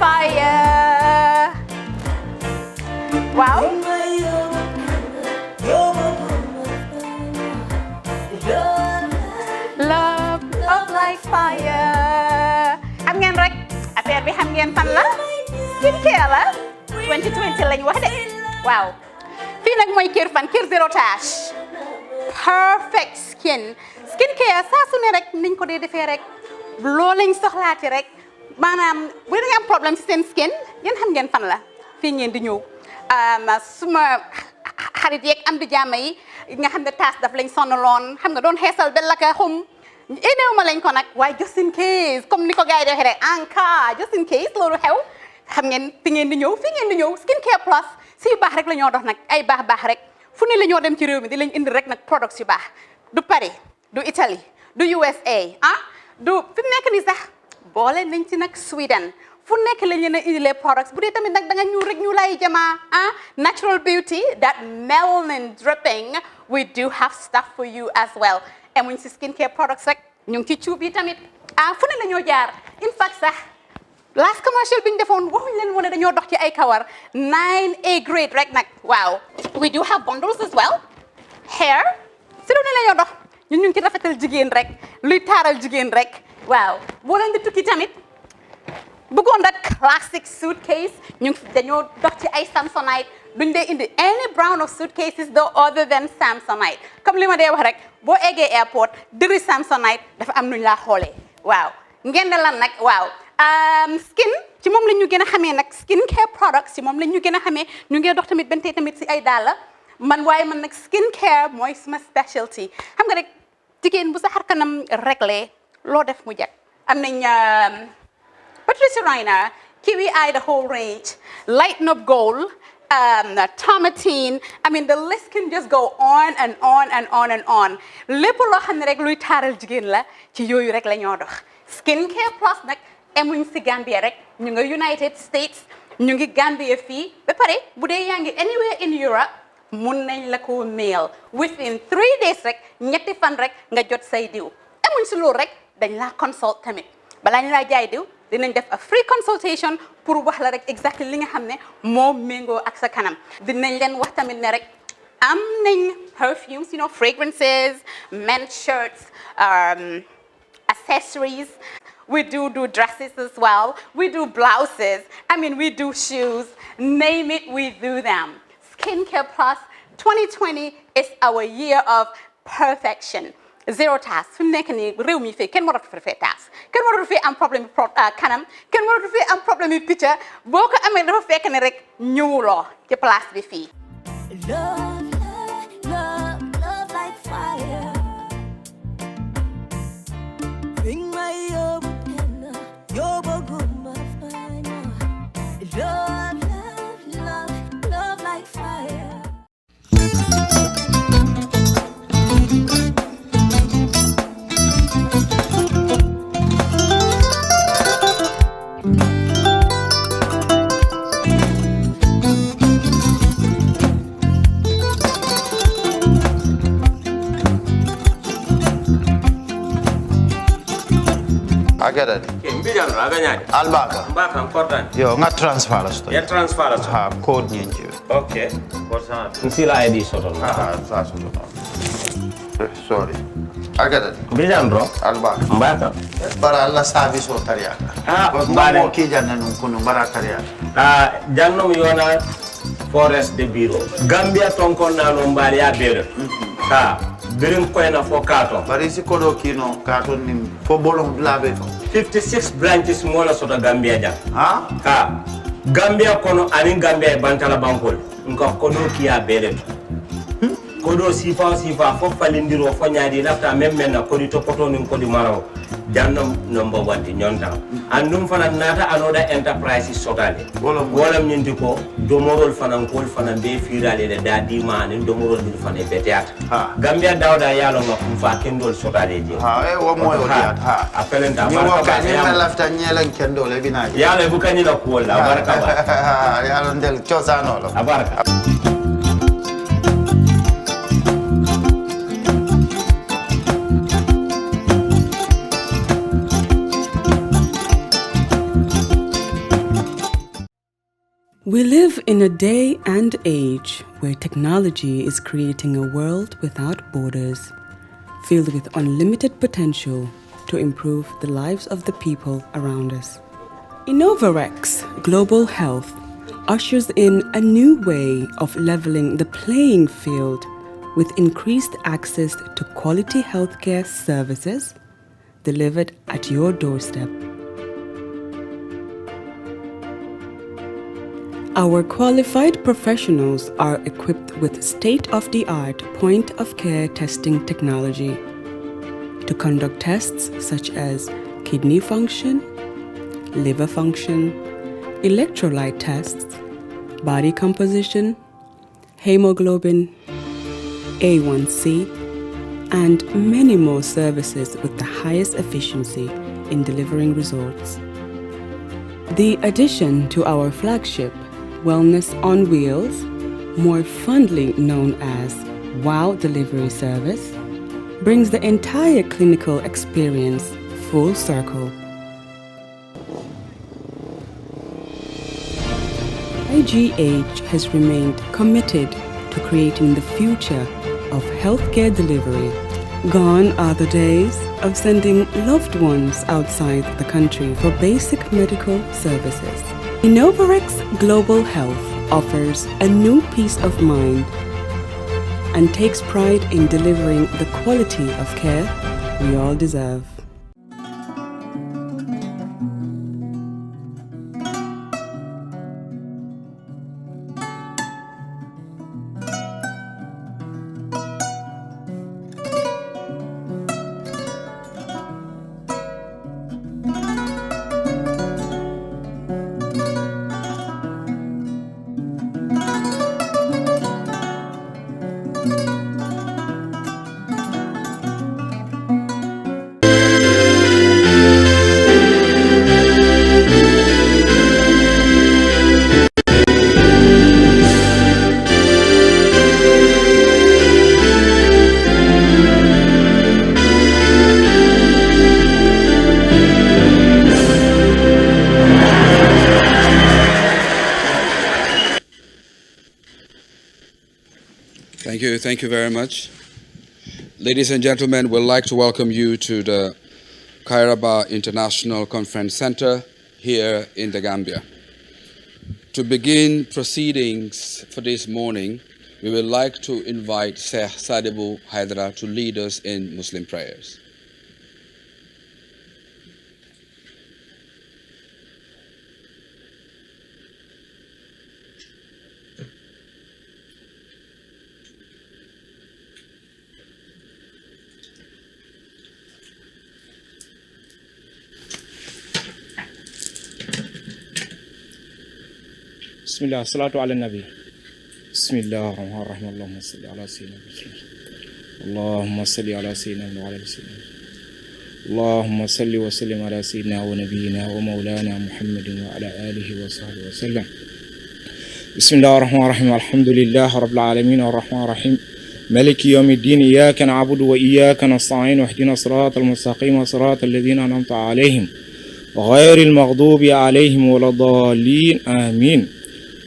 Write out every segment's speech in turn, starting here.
fire. Wow. Love like fire. Xam ngeen rek affaire bi xam ngeen fan la skincare la 2020 lañ wax de waaw fii nag mooy Kerr fan Kerr zero tache perfect skincare saa su ne rek niñ ko dee defee rek loo lañ soxlaati rek maanaam bu dee nga am problème ci seen skin yéen xam ngeen fan la fii ngeen di ñëw suma xarit yeeg am di jàmm yi nga xam ne taas daf lañ sonaloon xam nga doon xeesal ba la ka xum éneew ma lañ ko nag waaye just in case comme ni ko gars yi di waxee rek en cas just in case loolu xew xam ngeen fi ngeen di ñëw skincare plus si yu baax rek la ñoo dox nag ay baax rek fu ne la ñoo dem ci réew mi di lañ indi rek nag products yu baax du Paris du Italie du USA du fi mu nekk nii sax boole nañ ci nag Sweden fu nekk lañ leen a indi les products bu dee tamit nag da nga ñuul rek ñu lay jamaa natural beauty that melanin dripping we do have stuff for you as well emuñ si skincare products rek ñu ngi ci cuub yi tamit fu ne la ñoo jaar in fact sax last commercial bi ñu defoon waxuñ leen woon ne dañoo dox ci ay kawar 9A grade rek nag waaw we do have bundles as well hair si lu ne la ñoo dox ñun ñu ngi ci rafetal jigéen rek luy taaral jigéen rek waaw boo leen di tukki tamit bëggoon rek classic suitcase ñu dañoo dox ci ay Samsonite duñ dee indi any brand of suitcases though other than Samsonite comme li ma dee wax rek boo eggee airport dëri Samsonite dafa am nuñ laa xoolee waaw ngeen ne lan nag waaw skin ci moom la ñu gën a xamee nag skincare products ci moom la ñu gën a xamee ñu ngi dox tamit bentee tamit si ay dàlla man waaye man nag skincare mooy suma specialty xam nga rek jigéen bu sa xar kanam réglé loo def mu jag am nañ Patricia Reiner Kiwi Eye the whole range Lighten Up Gold Tomatine I mean the list can just go on and on and on and on lépp loo xam ne rek luy taaral jigéen la ci yooyu rek la ñoo dox skincare plus nag emuñ si Gambia rek ñu nga United States ñu ngi Gambia fii ba pare bu dee yaa ngi anywhere in Europe mun nañ la ko mail within 3 days rek ñetti fan rek nga jot say diw emuñ si loolu rek dañ laa consult tamit balaa ñu laa jaay diw dinañ def a free consultation pour wax la rek exactly li nga xam ne moo méngoo ak sa kanam dinañ leen wax tamit ne rek am nañ perfumes you know fragrances men's shirts accessories we do dresses as well we do blouses I mean we do shoes name it we do them Skincare Plus 2020 is our year of perfection zero task fi mu nekk nii réew mi fii kenn waratu fi task kenn waratu fi am problème kanam kenn waratu fi am problème yu picca boo ko amee dafa fekk ne rek ñëwuloo ci place bi fii love like fire bring my love like fire Agada mbijan aganyadi albaka mbaka important yo nga transfer la sto ya transfer la ha code nyinji okay portana nsila id soto sa so sorry agada mbijan bro albaka mbaka bara alla service o tariya mbare ki janna nun kunu bara tariya jannom yona forest de bureau gambia tonkon na no mbari ya bere birim koyna fo kato bari si kodo kino kato ni fo bolong labe to 56 branches mola sota gambia jam ha gambia kono ani gambia bantala bankol nko kodo kiya bele to kodo sifa fo falindiro fo nyaadi lafta memmen na kodi to poto nin kodi maraw jannam number 1 di nyonta andum fana nata anoda enterprise sotale wolam nyindi ko domorol fana kol fana be firale de dadi mani domorol din fana be teat gambia dawda yalo ngam fa kendol sotale je wo moy o diat apelenta baraka ni ma lafta nyelan kendol e binaji yalo bu kanyi la ko la baraka ba yalo ndel ciosano lo baraka We live in a day and age where technology is creating a world without borders, filled with unlimited potential to improve the lives of the people around us. InnovaRx Global Health ushers in a new way of leveling the playing field with increased access to quality healthcare services delivered at your doorstep. Our qualified professionals are equipped with state-of-the-art point-of-care testing technology to conduct tests such as kidney function, liver function, electrolyte tests, body composition, hemoglobin, A1C, and many more services with the highest efficiency in delivering results. The addition to our flagship Wellness on Wheels, more fondly known as WOW Delivery Service, brings the entire clinical experience full circle. IGH has remained committed to creating the future of healthcare delivery. Gone are the days of sending loved ones outside the country for basic medical services. InnovaRx Global Health offers a new peace of mind and takes pride in delivering the quality of care we all deserve. Thank you very much. Ladies and gentlemen, we'd like to welcome you to the Kairaba International Conference Center here in the Gambia. To begin proceedings for this morning, we would like to invite Sheikh Sadibou Haidara to lead us in Muslim prayers. بسم الله الصلاة على النبي بسم الله الرحمن الرحيم اللهم صل على سيدنا محمد اللهم صل على سيدنا وعلى سيدنا اللهم صل وسلم على سيدنا ونبينا ومولانا محمد وعلى آله وصحبه وسلم بسم الله الرحمن الرحيم الحمد لله رب العالمين الرحمن الرحيم ملك يوم الدين إياك نعبد وإياك نستعين واهدنا الصراط المستقيم صراط الذين أنعمت عليهم غير المغضوب عليهم ولا الضالين آمين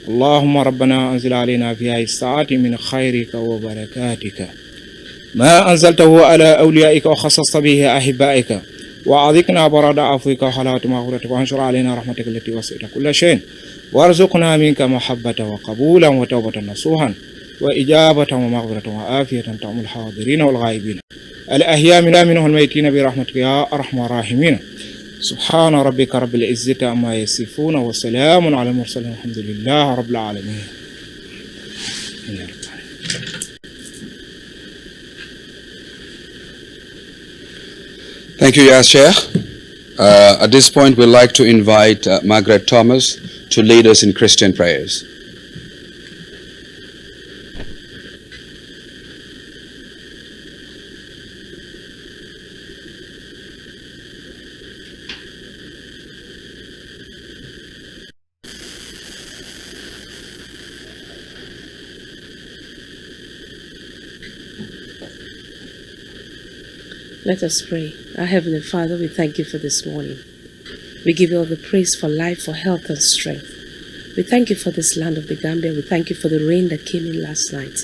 اللهم ربنا أنزل علينا في هذه الساعة من خيرك وبركاتك ما أنزلته على أوليائك وخصصت به أحبائك وأعذقنا برد عفوك وحلاوة مغفرتك وانشر علينا رحمتك التي وسعت كل شيء وارزقنا منك محبة وقبولا وتوبة نصوحا وإجابة ومغفرة وعافية تعم الحاضرين والغائبين الأحياء منهم الميتين برحمتك يا أرحم الراحمين سبحان ربك رب العزة عما يصفون وسلام على المرسلين الحمد لله رب العالمين. Thank you, Ya Sheikh. At this point, we'd like to invite Margaret Thomas to lead us in Christian prayers. Let us pray. Our Heavenly Father, we thank you for this morning. We give you all the praise for life, for health and strength. We thank you for this land of the Gambia. We thank you for the rain that came in last night.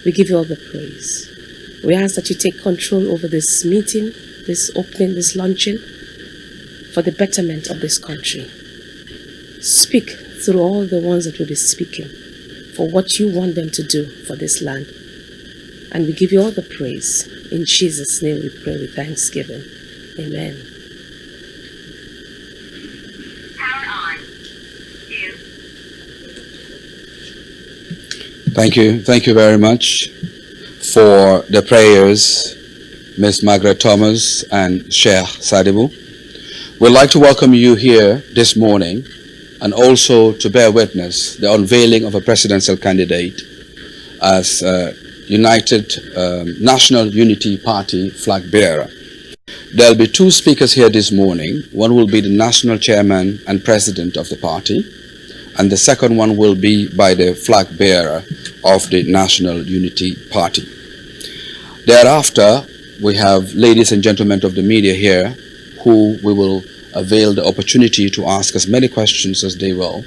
We give you all the praise. We ask that you take control over this meeting, this opening, this launching, for the betterment of this country. Speak through all the ones that will be speaking for what you want them to do for this land. And we give you all the praise. In Jesus' name we pray with thanksgiving. Amen. Thank you. Thank you very much for the prayers, Ms. Margaret Thomas and Sheikh Sadibu. We'd like to welcome you here this morning and also to bear witness the unveiling of a presidential candidate as United National Unity Party flag bearer. There'll be two speakers here this morning. One will be the national chairman and president of the party, and the second one will be by the flag bearer of the National Unity Party. Thereafter, we have ladies and gentlemen of the media here who we will avail the opportunity to ask as many questions as they will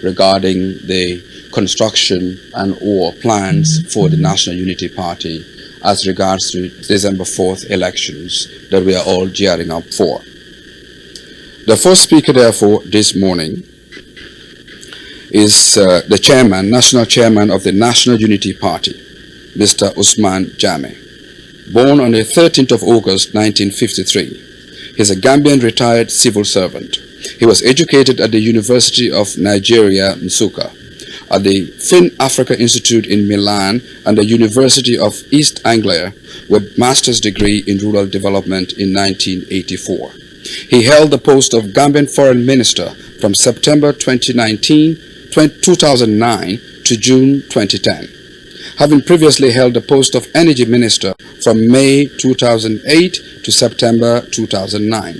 regarding the construction and or plans for the National Unity Party as regards to December 4th elections that we are all gearing up for. The first speaker, therefore, this morning is the chairman, national chairman of the National Unity Party, Mr. Usman Jammeh. Born on the 13th of August 1953, he is a Gambian retired civil servant. He was educated at the University of Nigeria, Nsukka, at the Fin Africa Institute in Milan, and the University of East Anglia with master's degree in rural development in 1984. He held the post of Gambian Foreign Minister from September 2009 to June 2010, having previously held the post of Energy Minister from May 2008 to September 2009,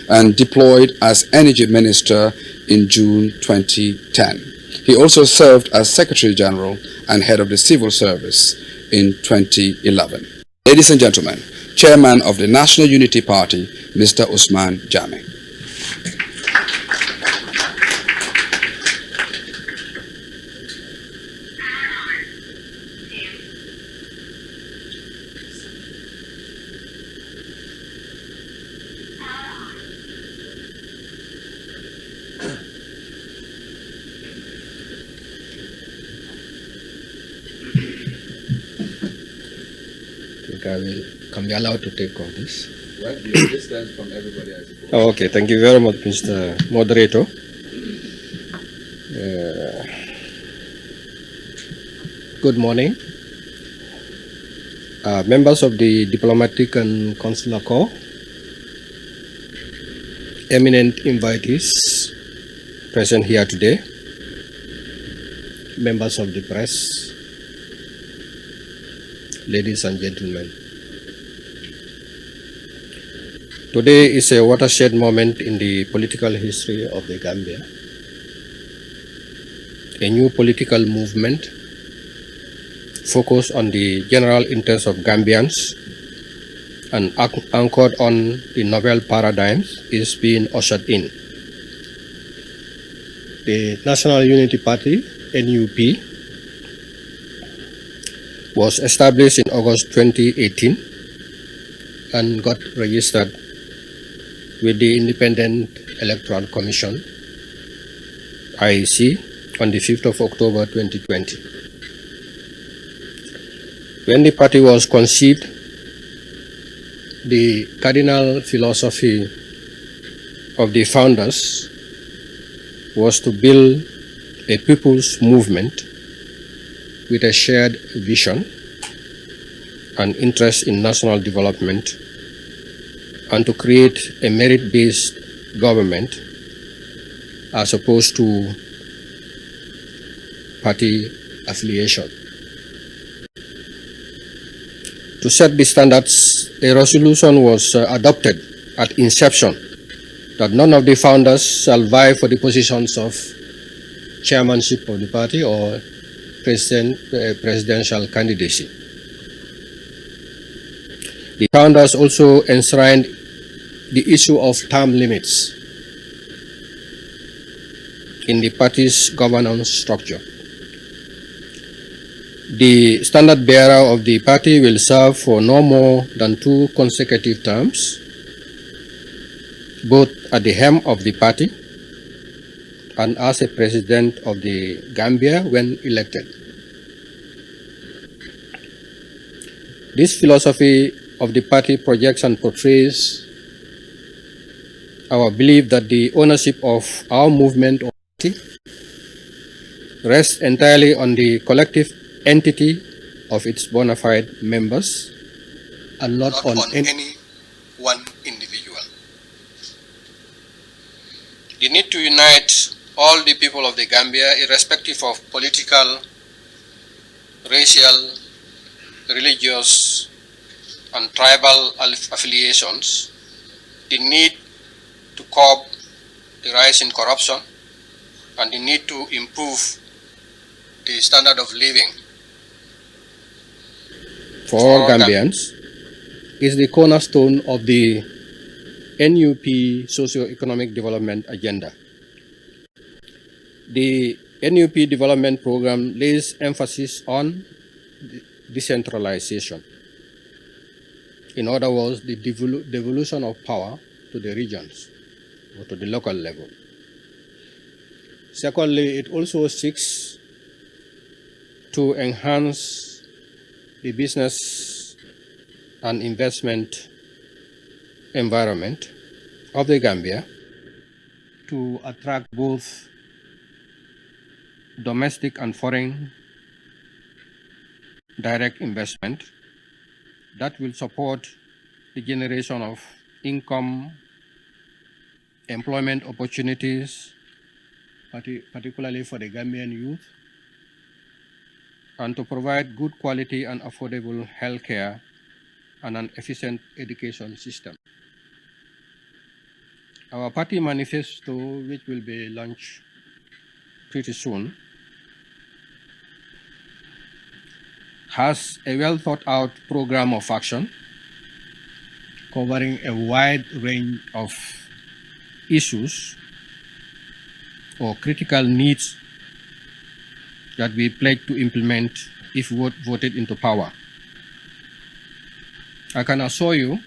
and deployed as Energy Minister in June 2010. He also served as Secretary General and Head of the Civil Service in 2011. Ladies and gentlemen, Chairman of the National Unity Party, Mr. Usman Jammeh. Can be allowed to take all this? Well, you distance from everybody as it Oh, okay, thank you very much, Mr. Moderator. Good morning. Members of the Diplomatic and Consular Corps, eminent invitees present here today, members of the press, ladies and gentlemen. Today is a watershed moment in the political history of the Gambia. A new political movement focused on the general interest of Gambians and anchored on the novel paradigms is being ushered in. The National Unity Party, NUP, was established in August 2018 and got registered with the Independent Electoral Commission, IEC, on the 5th of October 2020. When the party was conceived, the cardinal philosophy of the founders was to build a people's movement with a shared vision and interest in national development, and to create a merit-based government as opposed to party affiliation. To set the standards, a resolution was adopted at inception that none of the founders shall vie for the positions of chairmanship of the party or presidential candidacy. The founders also enshrined the issue of term limits in the party's governance structure. The standard bearer of the party will serve for no more than 2 consecutive terms, both at the helm of the party and as a president of the Gambia when elected. This philosophy of the party projects and portrays our belief that the ownership of our movement or party rests entirely on the collective entity of its bona fide members and not on any one individual. The need to unite all the people of the Gambia, irrespective of political, racial, religious, and tribal affiliations, the need to curb the rise in corruption, and the need to improve the standard of living for all Gambians is the cornerstone of the NUP socio-economic development agenda. The NUP development program lays emphasis on decentralization. In other words, the devolution of power to the regions or to the local level. Secondly, it also seeks to enhance the business and investment environment of the Gambia to attract both domestic and foreign direct investment that will support the generation of income, employment opportunities, particularly for the Gambian youth, and to provide good quality and affordable health care and an efficient education system. Our party manifesto, which will be launched pretty soon, has a well thought out program of action covering a wide range of issues or critical needs that we pledge to implement if voted into power. I can assure you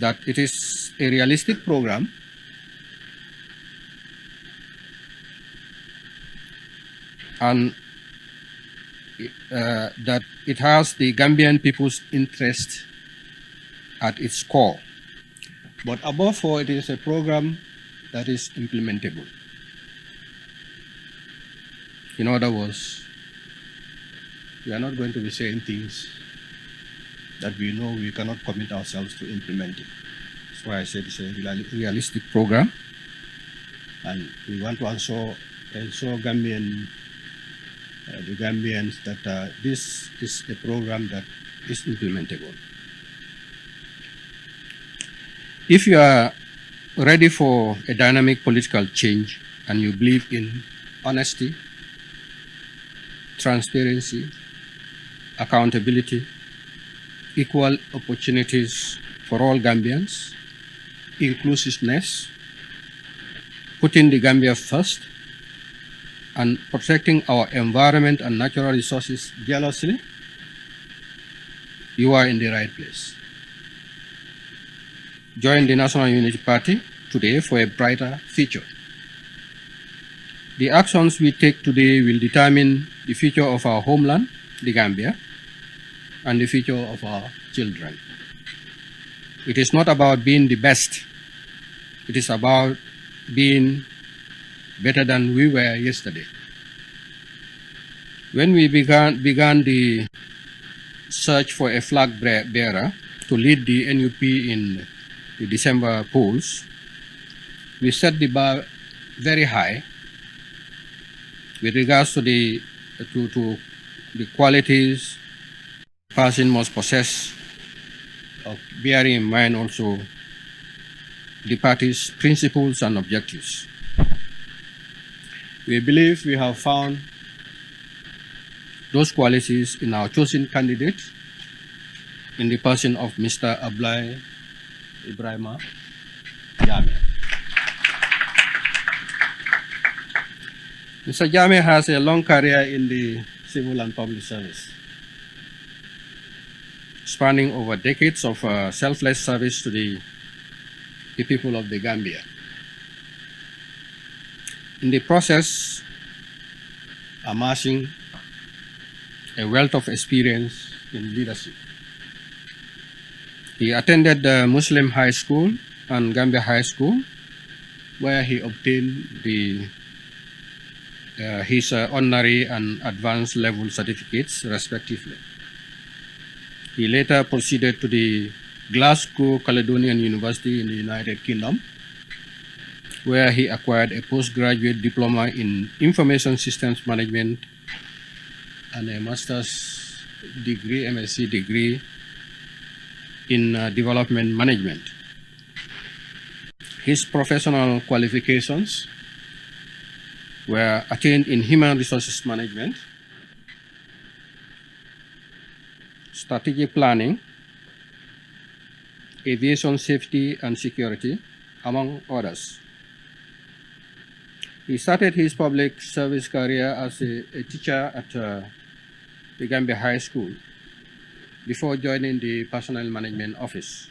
that it is a realistic program and that it has the Gambian people's interest at its core. But above all, it is a program that is implementable. In other words, we are not going to be saying things that we know we cannot commit ourselves to implementing. That's why I said it's a realistic program, and we want to ensure the Gambians that this is a program that is implementable. If you are ready for a dynamic political change and you believe in honesty, transparency, accountability, equal opportunities for all Gambians, inclusiveness, putting the Gambia first, and protecting our environment and natural resources jealously, you are in the right place. Join the National Unity Party today for a brighter future. The actions we take today will determine the future of our homeland, the Gambia, and the future of our children. It is not about being the best. It is about being better than we were yesterday. When we began the search for a flag bearer to lead the NUP in the December polls, we set the bar very high with regards to the qualities a person must possess, bearing in mind also the party's principles and objectives. We believe we have found those qualities in our chosen candidate in the person of Mr. Abdoulie Ebrima Jammeh. Mr. Jammeh has a long career in the civil and public service, spanning over decades of selfless service to the people of the Gambia. In the process, amassing a wealth of experience in leadership. He attended the Muslim High School and Gambia High School, where he obtained his honorary and advanced level certificates, respectively. He later proceeded to the Glasgow Caledonian University in the United Kingdom, where he acquired a postgraduate diploma in Information Systems Management and a master's degree, MSc degree in Development Management. His professional qualifications were attained in Human Resources Management, Strategic Planning, Aviation Safety and Security, among others. He started his public service career as a teacher at the Gambia High School before joining the Personnel Management Office,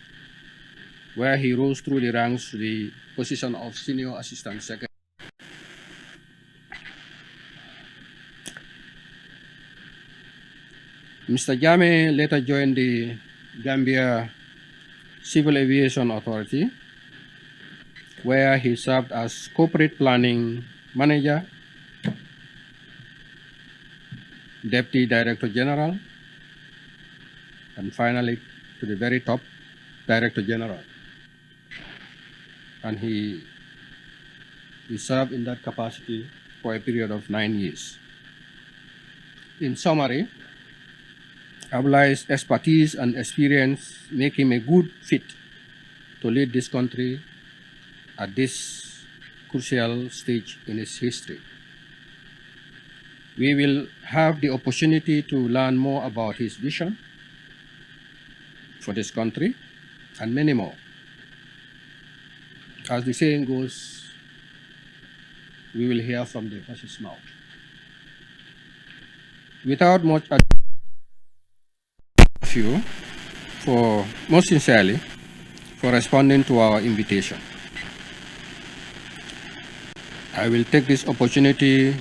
where he rose through the ranks to the position of Senior Assistant Secretary. Mr. Jammeh later joined the Gambia Civil Aviation Authority, where he served as Corporate Planning Manager, Deputy Director General, and finally, to the very top, Director General. And he served in that capacity for a period of 9 years. In summary, Abdoulie's expertise and experience make him a good fit to lead this country at this crucial stage in its history. We will have the opportunity to learn more about his vision for this country and many more. As the saying goes, we will hear from the horse's mouth. Without much ado, thank you for most sincerely for responding to our invitation. I will take this opportunity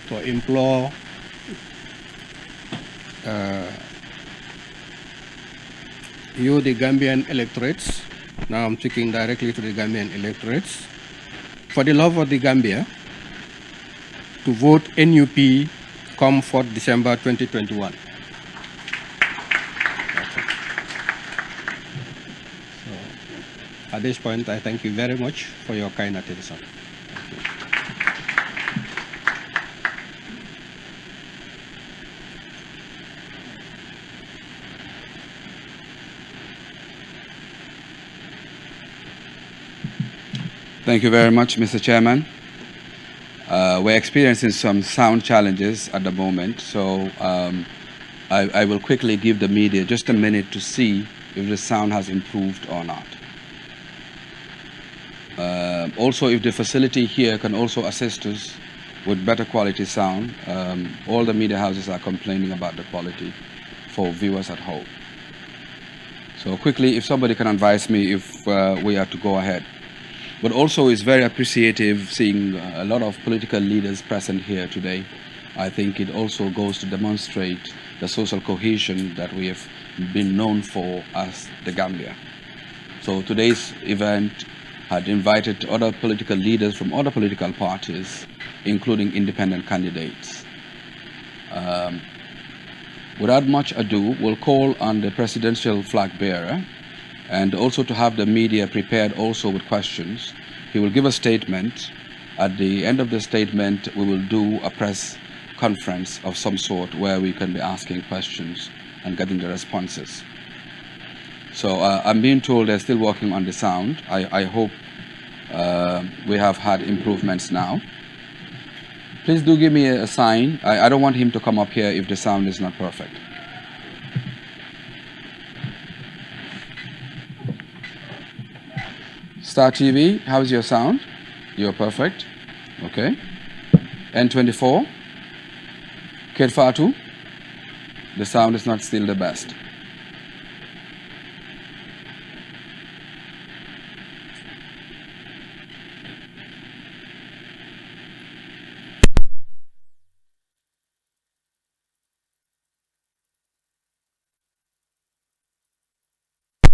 to implore you, the Gambian electorates, now I'm speaking directly to the Gambian electorates, for the love of the Gambia, to vote NUP come 4th December 2021. So, at this point, I thank you very much for your kind attention. Thank you very much, Mr. Chairman. We're experiencing some sound challenges at the moment, so I will quickly give the media just a minute to see if the sound has improved or not. Also, if the facility here can also assist us with better quality sound. All the media houses are complaining about the quality for viewers at home. So quickly, if somebody can advise me if we are to go ahead. But also it's very appreciative seeing a lot of political leaders present here today. I think it also goes to demonstrate the social cohesion that we have been known for as the Gambia. So today's event had invited other political leaders from other political parties, including independent candidates. Without much ado, we'll call on the presidential flag bearer and also to have the media prepared also with questions. He will give a statement. At the end of the statement, we will do a press conference of some sort where we can be asking questions and getting the responses. So I'm being told they're still working on the sound. I hope we have had improvements now. Please do give me a sign. I don't want him to come up here if the sound is not perfect. Star TV, how's your sound? You're perfect. Okay. N24, Kid Fatou, the sound is not still the best.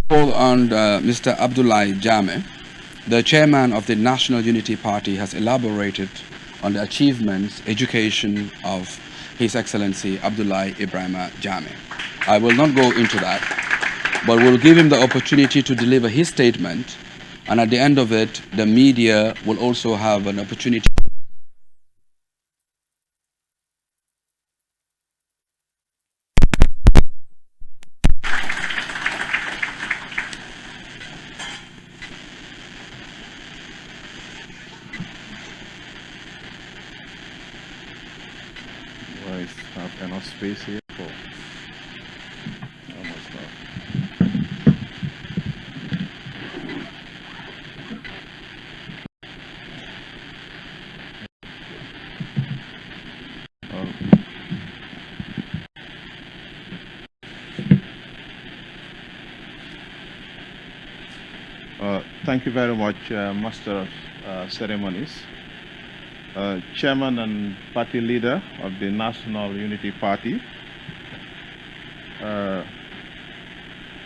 Call on Mr. Abdoulie Jammeh, the chairman of the National Unity Party, has elaborated on the achievements, education of His Excellency Abdoulie Ebrima Jammeh. I will not go into that, but we'll give him the opportunity to deliver his statement, and at the end of it, the media will also have an opportunity. Have enough space here for almost not. Thank you very much, Master of Ceremonies. Chairman and party leader of the National Unity Party,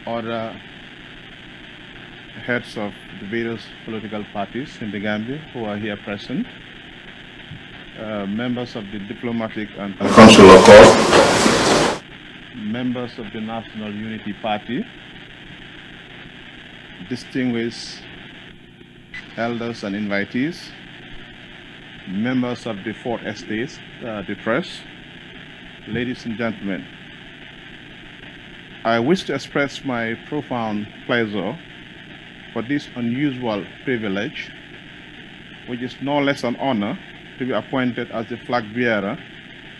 other heads of the various political parties in the Gambia who are here present, members of the diplomatic and consular corps, members of the National Unity Party, distinguished elders and invitees, members of the Fourth Estate, the press, ladies and gentlemen, I wish to express my profound pleasure for this unusual privilege, which is no less an honor to be appointed as the flag bearer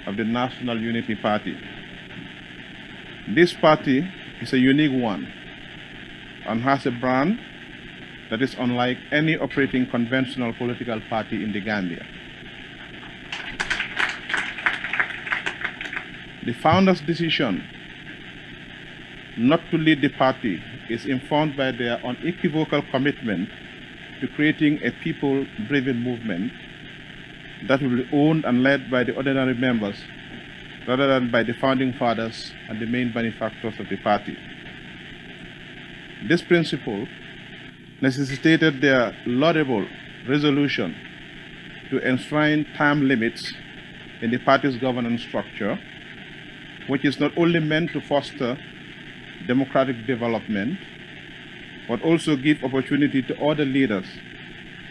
of the National Unity Party. This party is a unique one and has a brand that is unlike any operating conventional political party in the Gambia. The founders' decision not to lead the party is informed by their unequivocal commitment to creating a people-driven movement that will be owned and led by the ordinary members rather than by the founding fathers and the main benefactors of the party. This principle necessitated their laudable resolution to enshrine time limits in the party's governance structure, which is not only meant to foster democratic development, but also give opportunity to other leaders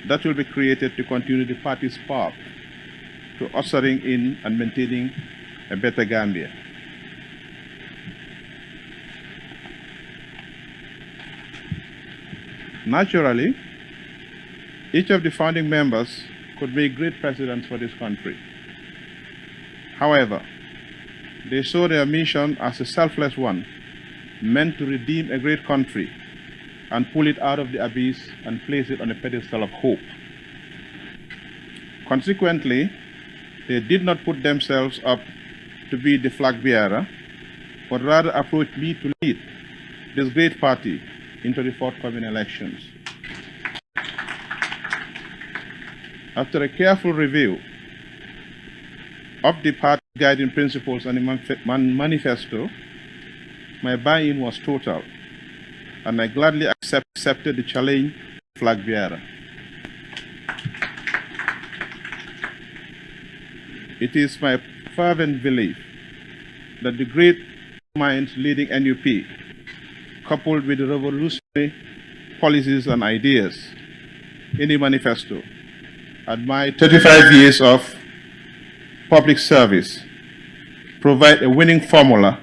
that will be created to continue the party's path to ushering in and maintaining a better Gambia. Naturally, each of the founding members could be great presidents for this country. However, they saw their mission as a selfless one, meant to redeem a great country and pull it out of the abyss and place it on a pedestal of hope. Consequently, they did not put themselves up to be the flag bearer, but rather approached me to lead this great party into the forthcoming elections. After a careful review of the party guiding principles and the manifesto, my buy-in was total, and I gladly accepted the challenge of flag bearer. It is my fervent belief that the great minds leading NUP, coupled with the revolutionary policies and ideas in the manifesto, and my 35 years of public service, provide a winning formula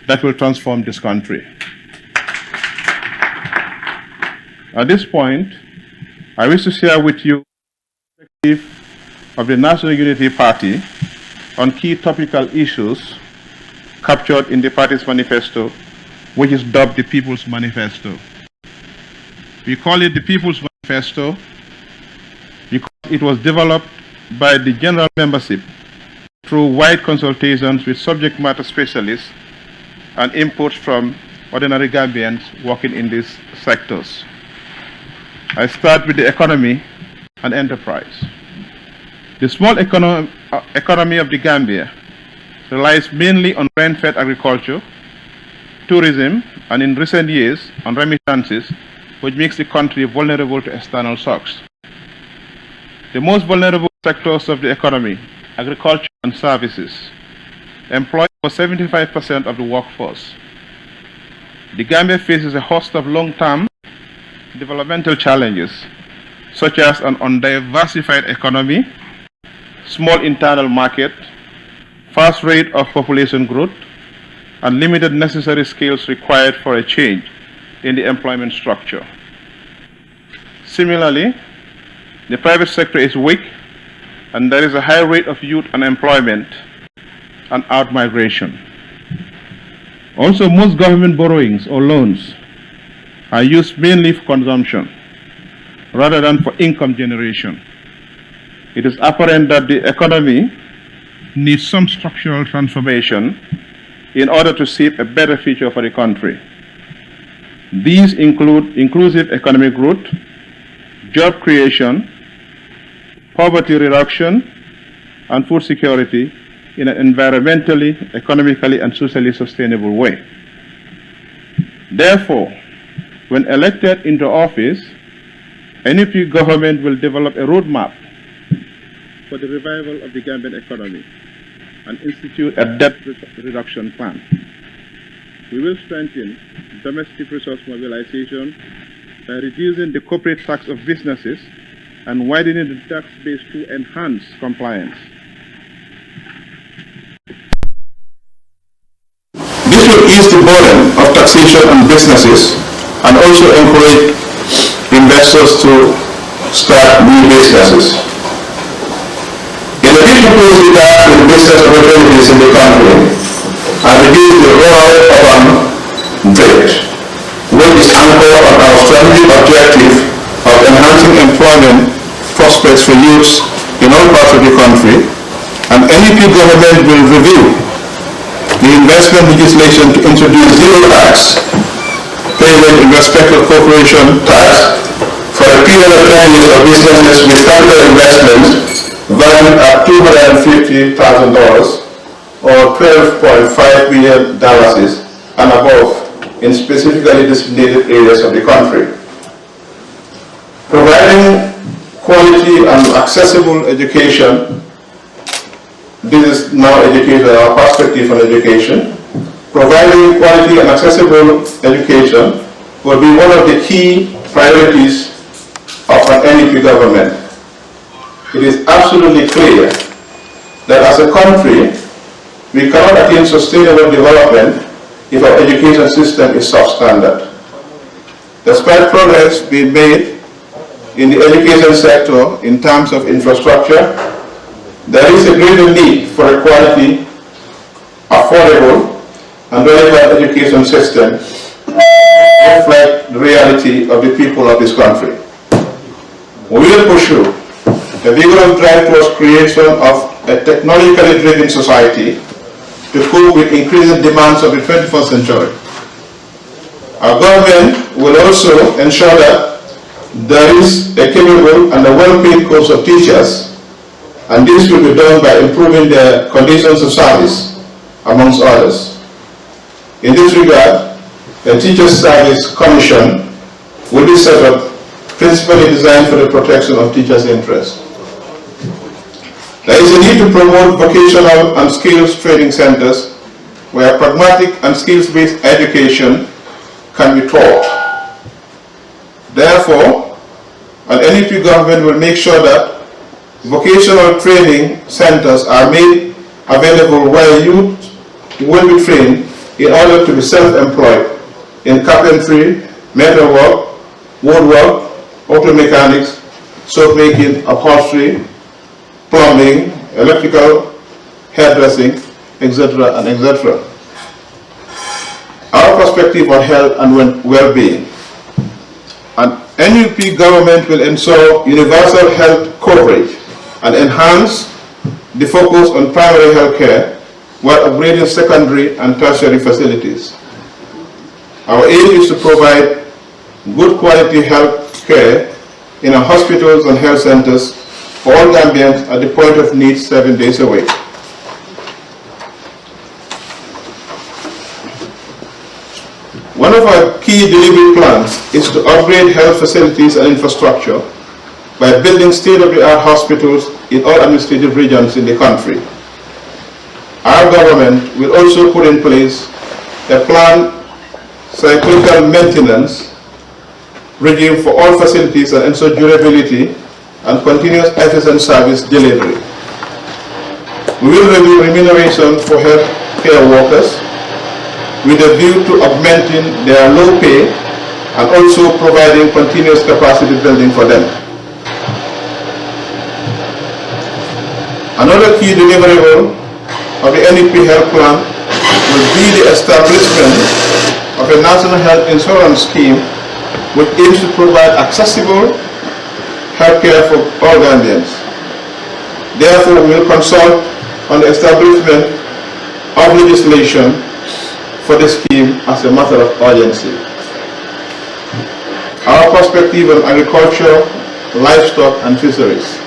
that will transform this country. At this point, I wish to share with you the perspective of the National Unity Party on key topical issues captured in the party's manifesto, which is dubbed the People's Manifesto. We call it the People's Manifesto because it was developed by the general membership through wide consultations with subject matter specialists and inputs from ordinary Gambians working in these sectors. I start with the economy and enterprise. The small economy of the Gambia relies mainly on rain-fed agriculture, tourism, and in recent years on remittances, which makes the country vulnerable to external shocks. The most vulnerable sectors of the economy, agriculture and services, employ over 75% of the workforce. The Gambia faces a host of long-term developmental challenges, such as an undiversified economy, small internal market, fast rate of population growth, and limited necessary skills required for a change in the employment structure. Similarly, the private sector is weak, and there is a high rate of youth unemployment and out-migration. Also, most government borrowings or loans are used mainly for consumption rather than for income generation. It is apparent that the economy needs some structural transformation in order to shape a better future for the country. These include inclusive economic growth, job creation, poverty reduction, and food security in an environmentally, economically, and socially sustainable way. Therefore, when elected into office, NUP government will develop a roadmap for the revival of the Gambian economy and institute a debt reduction plan. We will strengthen domestic resource mobilization by reducing the corporate tax of businesses and widening the tax base to enhance compliance. This will ease the burden of taxation on businesses and also encourage investors to start new businesses. In addition to regard with business opportunities in the country and reduce the rural urban drift, which is anchored on our strategic objective of enhancing employment prospects for youths in all parts of the country, and NEP government will review the investment legislation to introduce zero tax payment in respect of corporation tax for a period of 10 years of businesses with capital investments valued at $250,000 or $12.5 million and above in specifically designated areas of the country. Providing quality and accessible education. This is now education, our perspective on education. Providing quality and accessible education will be one of the key priorities of an NEP government. It is absolutely clear that as a country, we cannot attain sustainable development if our education system is substandard. Despite progress being made in the education sector in terms of infrastructure, there is a greater need for a quality, affordable, and relevant education system to reflect the reality of the people of this country. We will pursue a vigorous drive towards creation of a technologically driven society to cope with increasing demands of the 21st century. Our government will also ensure that there is a capable and a well-paid corps of teachers, and this will be done by improving their conditions of service, amongst others. In this regard, a Teachers Service Commission will be set up principally designed for the protection of teachers' interests. There is a need to promote vocational and skills training centers where pragmatic and skills-based education can be taught. Therefore, an NEP government will make sure that vocational training centers are made available where youth will be trained in order to be self-employed in carpentry, metalwork, woodwork, auto mechanics, soap making, upholstery, plumbing, electrical, hairdressing, etc. and etc. Our perspective on health and well-being. An NUP government will ensure universal health coverage and enhance the focus on primary health care while upgrading secondary and tertiary facilities. Our aim is to provide good quality health care in our hospitals and health centers for all Gambians at the point of need 7 days a week. One of our key delivery plans is to upgrade health facilities and infrastructure by building state-of-the-art hospitals in all administrative regions in the country. Our government will also put in place a planned cyclical maintenance regime for all facilities and ensure durability and continuous efficient service delivery. We will review remuneration for health care workers with a view to augmenting their low pay and also providing continuous capacity building for them. Another key deliverable of the NEP health plan will be the establishment of a national health insurance scheme which aims to provide accessible health care for all Gambians. Therefore, we will consult on the establishment of legislation for the scheme as a matter of urgency. Our perspective on agriculture, livestock and fisheries.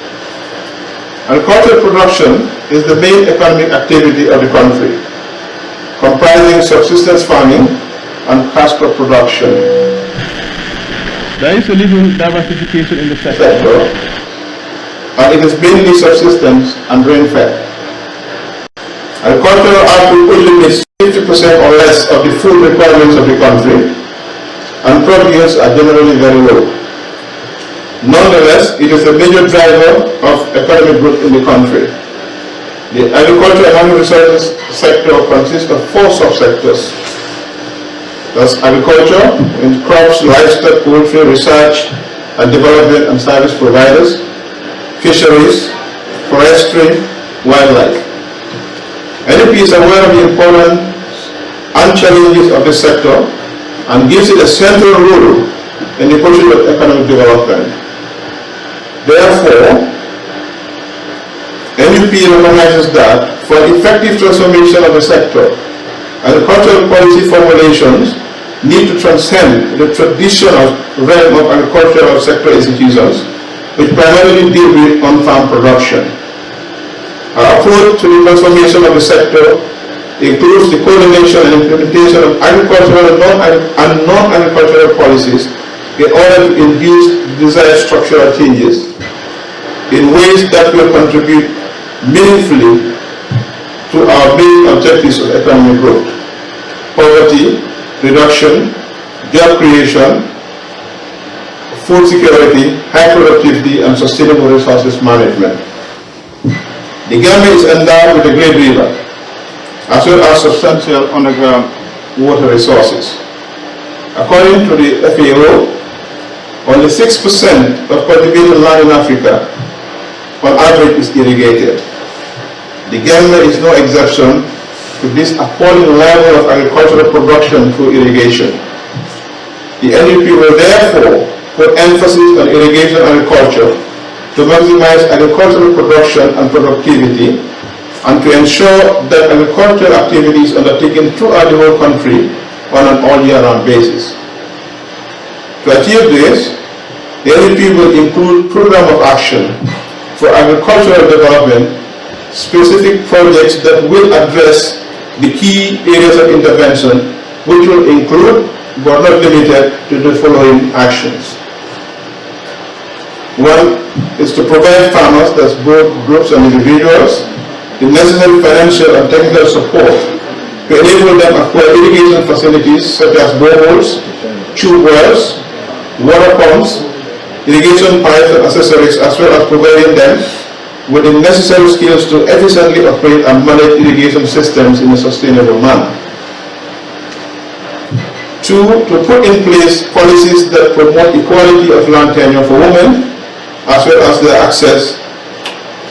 Agricultural production is the main economic activity of the country, comprising subsistence farming and cash crop production. There is a little diversification in the sector, and it is mainly subsistence and rain-fed. Agricultural output only meets 50% or less of the food requirements of the country, and crop yields are generally very low. Nonetheless, it is a major driver of economic growth in the country. The agricultural and animal resources sector consists of 4 subsectors. That's agriculture, in crops, livestock, poultry, research and development and service providers, fisheries, forestry, wildlife. NEP is aware of the importance and challenges of this sector and gives it a central role in the pursuit of economic development. Therefore, NEP recognizes that for effective transformation of the sector, agricultural policy formulations need to transcend the traditional realm of agricultural sector institutions, which primarily deal with on-farm production. Our approach to the transformation of the sector includes the coordination and implementation of agricultural and non-agricultural policies in order to induce desired structural changes in ways that will contribute meaningfully to our main objectives of economic growth: poverty reduction, job creation, food security, high productivity, and sustainable resources management. The Gambia is endowed with a great river, as well as substantial underground water resources. According to the FAO, only 6% of cultivated land in Africa on average is irrigated. The Gambia is no exception to this appalling level of agricultural production through irrigation. The NEP will therefore put emphasis on irrigation agriculture to maximize agricultural production and productivity, and to ensure that agricultural activities are undertaken throughout the whole country on an all-year-round basis. To achieve this, the NEP will include program of action for agricultural development, specific projects that will address the key areas of intervention, which will include, but not limited to, the following actions. 1 is to provide farmers, that's both groups and individuals, the necessary financial and technical support to enable them to acquire irrigation facilities such as boreholes, tube wells, water pumps, irrigation pipes and accessories, as well as providing them with the necessary skills to efficiently operate and manage irrigation systems in a sustainable manner. 2, to put in place policies that promote equality of land tenure for women, as well as their access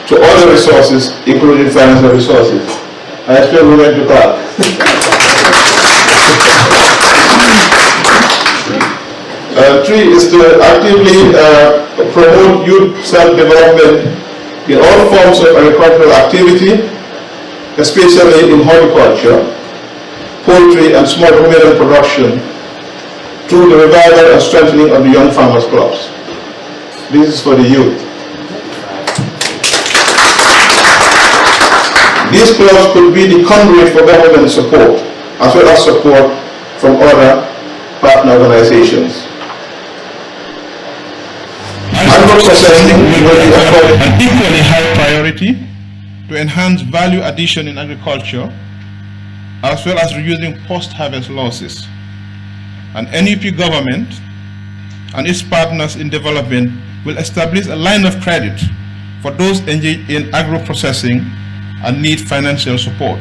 to other resources, including financial resources. I expect women to clap. 3 is to actively promote youth self-development in all forms of agricultural activity, especially in horticulture, poultry and small ruminant production, through the revival and strengthening of the Young Farmers Clubs. This is for the youth. These clubs could be the conduit for government support, as well as support from other partner organizations. Agro-processing will be afforded an equally high priority to enhance value addition in agriculture, as well as reducing post-harvest losses. An NUP government and its partners in development will establish a line of credit for those engaged in agro-processing and need financial support.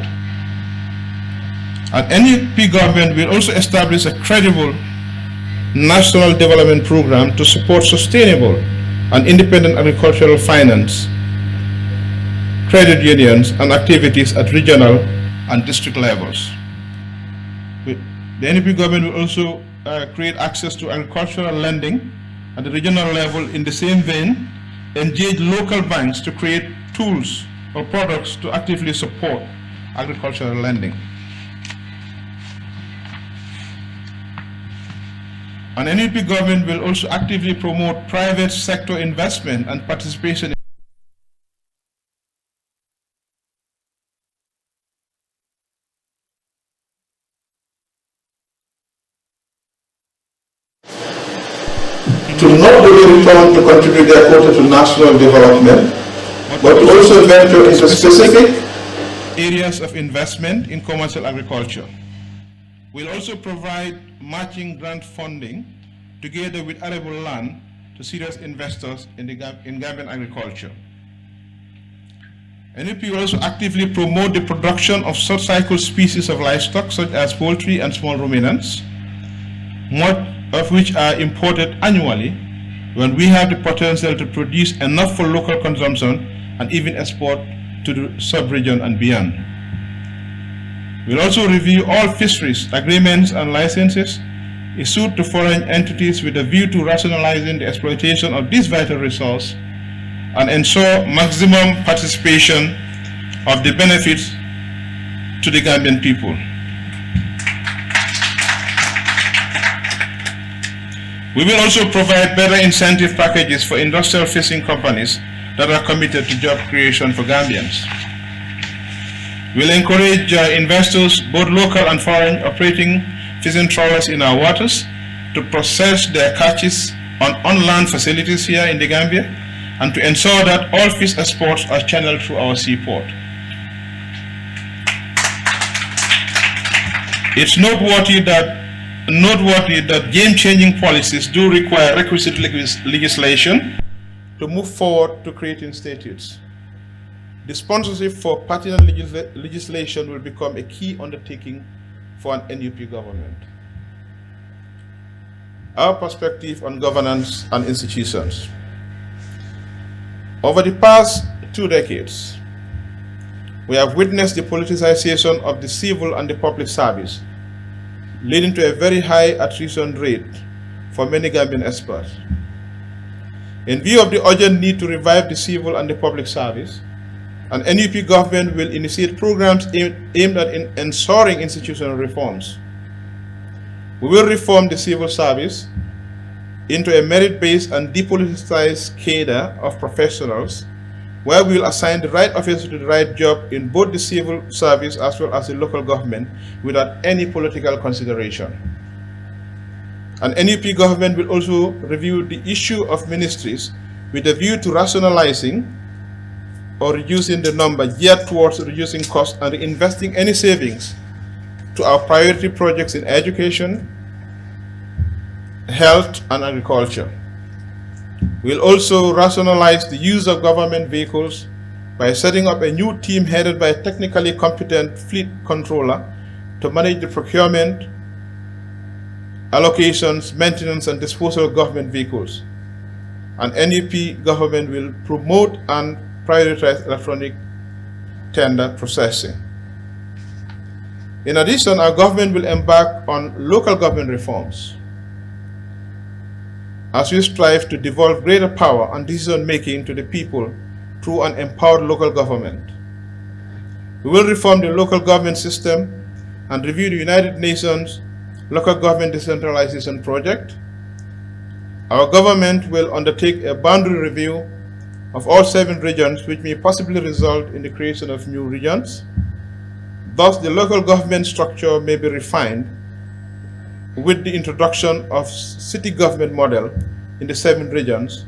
An NUP government will also establish a credible national development program to support sustainable and independent agricultural finance, credit unions, and activities at regional and district levels. The NUP government will also create access to agricultural lending at the regional level. In the same vein, engage local banks to create tools or products to actively support agricultural lending. An NUP government will also actively promote private sector investment and participation to not only return to contribute their quota to national development, but to also venture into specific areas of investment in commercial agriculture. We'll also provide matching grant funding together with arable land to serious investors in Gambian agriculture. NUP will also actively promote the production of short-cycle species of livestock such as poultry and small ruminants, much of which are imported annually when we have the potential to produce enough for local consumption and even export to the sub-region and beyond. We'll also review all fisheries, agreements and licenses issued to foreign entities with a view to rationalizing the exploitation of this vital resource and ensure maximum participation of the benefits to the Gambian people. We will also provide better incentive packages for industrial fishing companies that are committed to job creation for Gambians. We'll encourage investors, both local and foreign, operating fishing trawlers in our waters to process their catches on land facilities here in the Gambia and to ensure that all fish exports are channeled through our seaport. It's noteworthy that game-changing policies do require requisite legislation to move forward to creating statutes. The sponsorship for pertinent legislation will become a key undertaking for an NUP government. Our perspective on governance and institutions. Over the past 2 decades, we have witnessed the politicization of the civil and the public service, leading to a very high attrition rate for many Gambian experts. In view of the urgent need to revive the civil and the public service, an NUP government will initiate programs aimed at ensuring institutional reforms. We will reform the civil service into a merit-based and depoliticized cadre of professionals, where we will assign the right officer to the right job in both the civil service as well as the local government without any political consideration. An NUP government will also review the issue of ministries with a view to rationalizing or reducing the number geared towards reducing costs and reinvesting any savings to our priority projects in education, health, and agriculture. We'll also rationalize the use of government vehicles by setting up a new team headed by a technically competent fleet controller to manage the procurement, allocations, maintenance, and disposal of government vehicles. An NUP government will promote and prioritize electronic tender processing. In addition, our government will embark on local government reforms as we strive to devolve greater power and decision-making to the people through an empowered local government. We will reform the local government system and review the United Nations Local Government Decentralization Project. Our government will undertake a boundary review of all 7 regions, which may possibly result in the creation of new regions. Thus, the local government structure may be refined with the introduction of city government model in the 7 regions,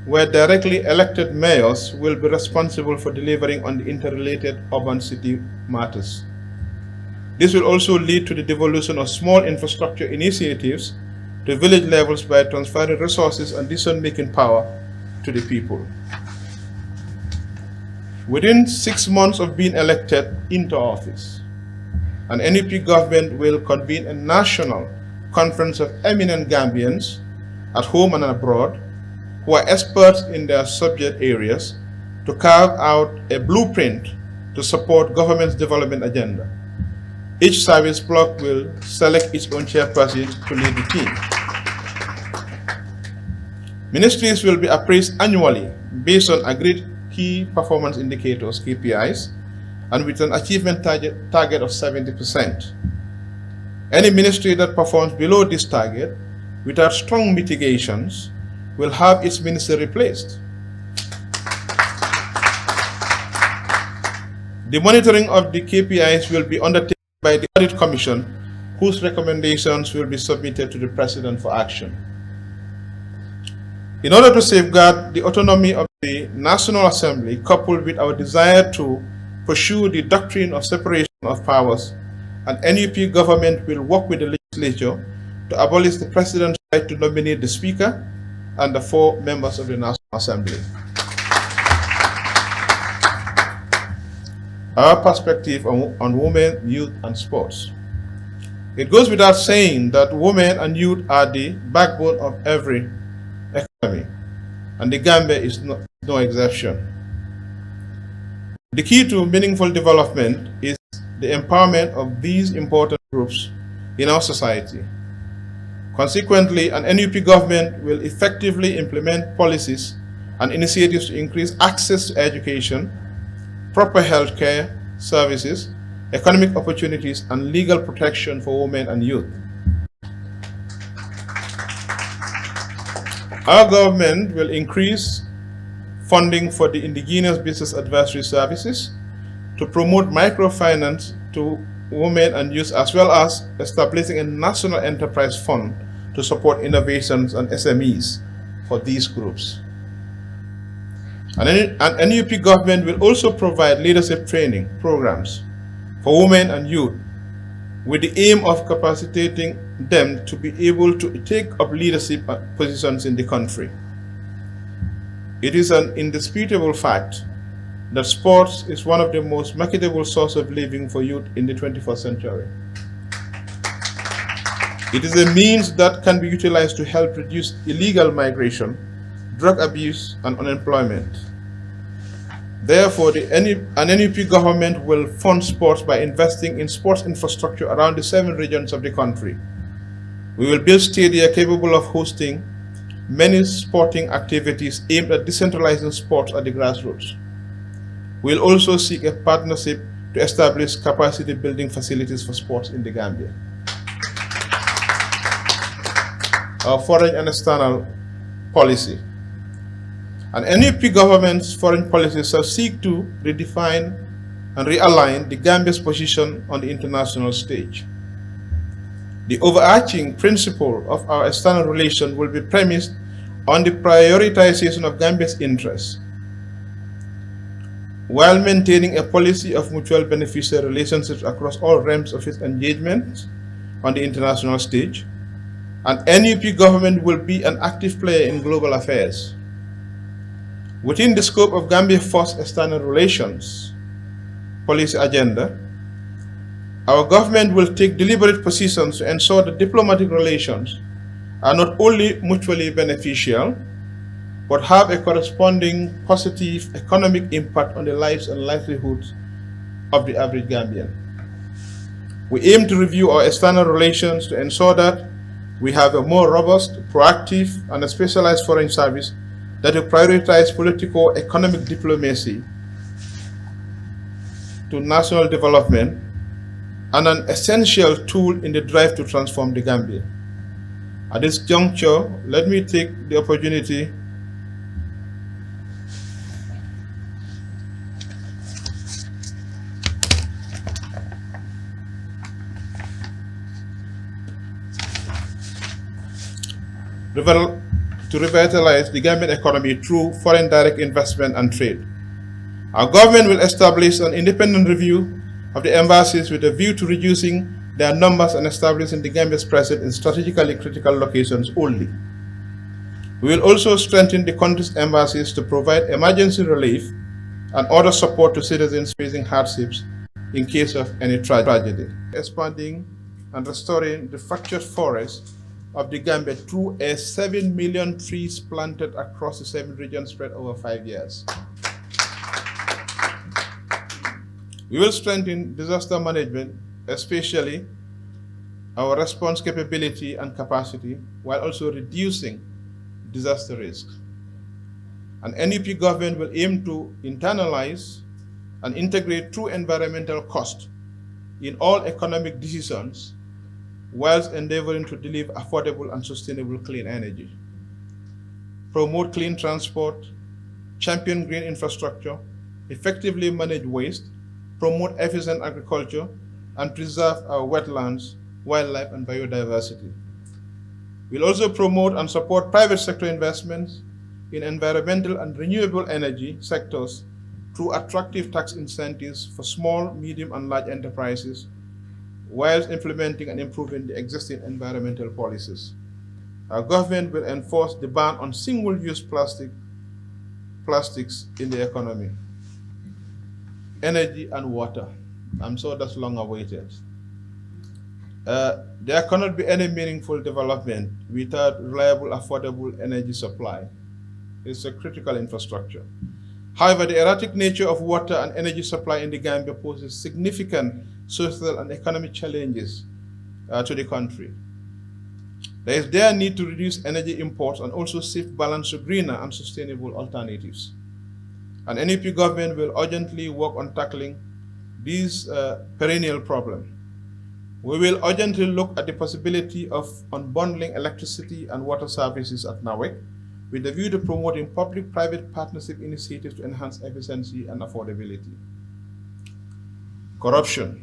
where directly elected mayors will be responsible for delivering on the interrelated urban city matters. This will also lead to the devolution of small infrastructure initiatives to village levels by transferring resources and decision-making power to the people. Within 6 months of being elected into office, an NUP government will convene a national conference of eminent Gambians at home and abroad who are experts in their subject areas to carve out a blueprint to support government's development agenda. Each service block will select its own chairperson to lead the team. Ministries will be appraised annually based on agreed key performance indicators, KPIs, and with an achievement target of 70%. Any ministry that performs below this target without strong mitigations will have its minister replaced. The monitoring of the KPIs will be undertaken by the Audit Commission, whose recommendations will be submitted to the President for action. In order to safeguard the autonomy of the National Assembly, coupled with our desire to pursue the doctrine of separation of powers, an NUP government will work with the legislature to abolish the President's right to nominate the Speaker and the 4 members of the National Assembly. Our perspective on women, youth, and sports. It goes without saying that women and youth are the backbone of every economy, and the Gambia is no exception. The key to meaningful development is the empowerment of these important groups in our society. Consequently, an NUP government will effectively implement policies and initiatives to increase access to education, proper health care services, economic opportunities, and legal protection for women and youth. Our government will increase funding for the indigenous business advisory services to promote microfinance to women and youth, as well as establishing a national enterprise fund to support innovations and SMEs for these groups. An NUP government will also provide leadership training programs for women and youth with the aim of capacitating them to be able to take up leadership positions in the country. It is an indisputable fact that sports is one of the most marketable sources of living for youth in the 21st century. It is a means that can be utilized to help reduce illegal migration, drug abuse, and unemployment. Therefore, an NUP government will fund sports by investing in sports infrastructure around the 7 regions of the country. We will build stadia capable of hosting many sporting activities aimed at decentralizing sports at the grassroots. We will also seek a partnership to establish capacity building facilities for sports in the Gambia. Our foreign and external policy. An NUP government's foreign policy shall seek to redefine and realign the Gambia's position on the international stage. The overarching principle of our external relations will be premised on the prioritization of Gambia's interests, while maintaining a policy of mutual beneficial relationships across all realms of its engagement on the international stage. An NUP government will be an active player in global affairs. Within the scope of Gambia's first external relations policy agenda, our government will take deliberate positions to ensure that diplomatic relations are not only mutually beneficial, but have a corresponding positive economic impact on the lives and livelihoods of the average Gambian. We aim to review our external relations to ensure that we have a more robust, proactive, and a specialized foreign service that will prioritize politico-economic diplomacy to national development and an essential tool in the drive to transform the Gambia. At this juncture, let me take the opportunity to revitalize the Gambian economy through foreign direct investment and trade. Our government will establish an independent review of the embassies with a view to reducing their numbers and establishing the Gambia's presence in strategically critical locations only. We will also strengthen the country's embassies to provide emergency relief and other support to citizens facing hardships in case of any tragedy. Expanding and restoring the fractured forests of the Gambia through 7 million trees planted across the 7 regions spread over 5 years. We will strengthen disaster management, especially our response capability and capacity, while also reducing disaster risk. An NUP government will aim to internalize and integrate true environmental cost in all economic decisions, whilst endeavoring to deliver affordable and sustainable clean energy. Promote clean transport, champion green infrastructure, effectively manage waste, promote efficient agriculture, and preserve our wetlands, wildlife, and biodiversity. We'll also promote and support private sector investments in environmental and renewable energy sectors through attractive tax incentives for small, medium, and large enterprises, whilst implementing and improving the existing environmental policies. Our government will enforce the ban on single-use plastics in the economy. Energy and water. I'm sure that's long awaited. There cannot be any meaningful development without reliable, affordable energy supply. It's a critical infrastructure. However, the erratic nature of water and energy supply in the Gambia poses significant social and economic challenges to the country. There is their need to reduce energy imports and also shift balance to greener and sustainable alternatives. An NEP government will urgently work on tackling these perennial problems. We will urgently look at the possibility of unbundling electricity and water services at NAWEC with a view to promoting public-private partnership initiatives to enhance efficiency and affordability. Corruption.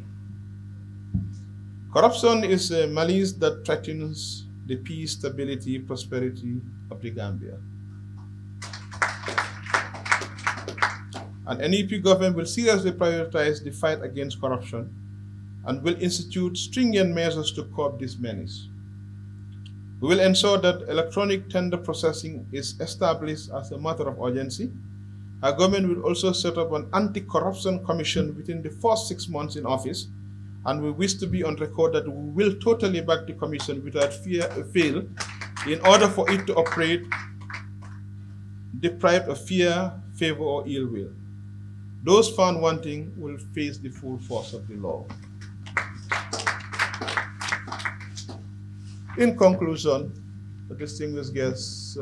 Corruption is a malice that threatens the peace, stability, prosperity of the Gambia. An NEP government will seriously prioritize the fight against corruption and will institute stringent measures to curb this menace. We will ensure that electronic tender processing is established as a matter of urgency. Our government will also set up an anti-corruption commission within the first 6 months in office, and we wish to be on record that we will totally back the commission without fail in order for it to operate deprived of fear, favor, or ill will. Those found wanting will face the full force of the law. In conclusion, distinguished guests,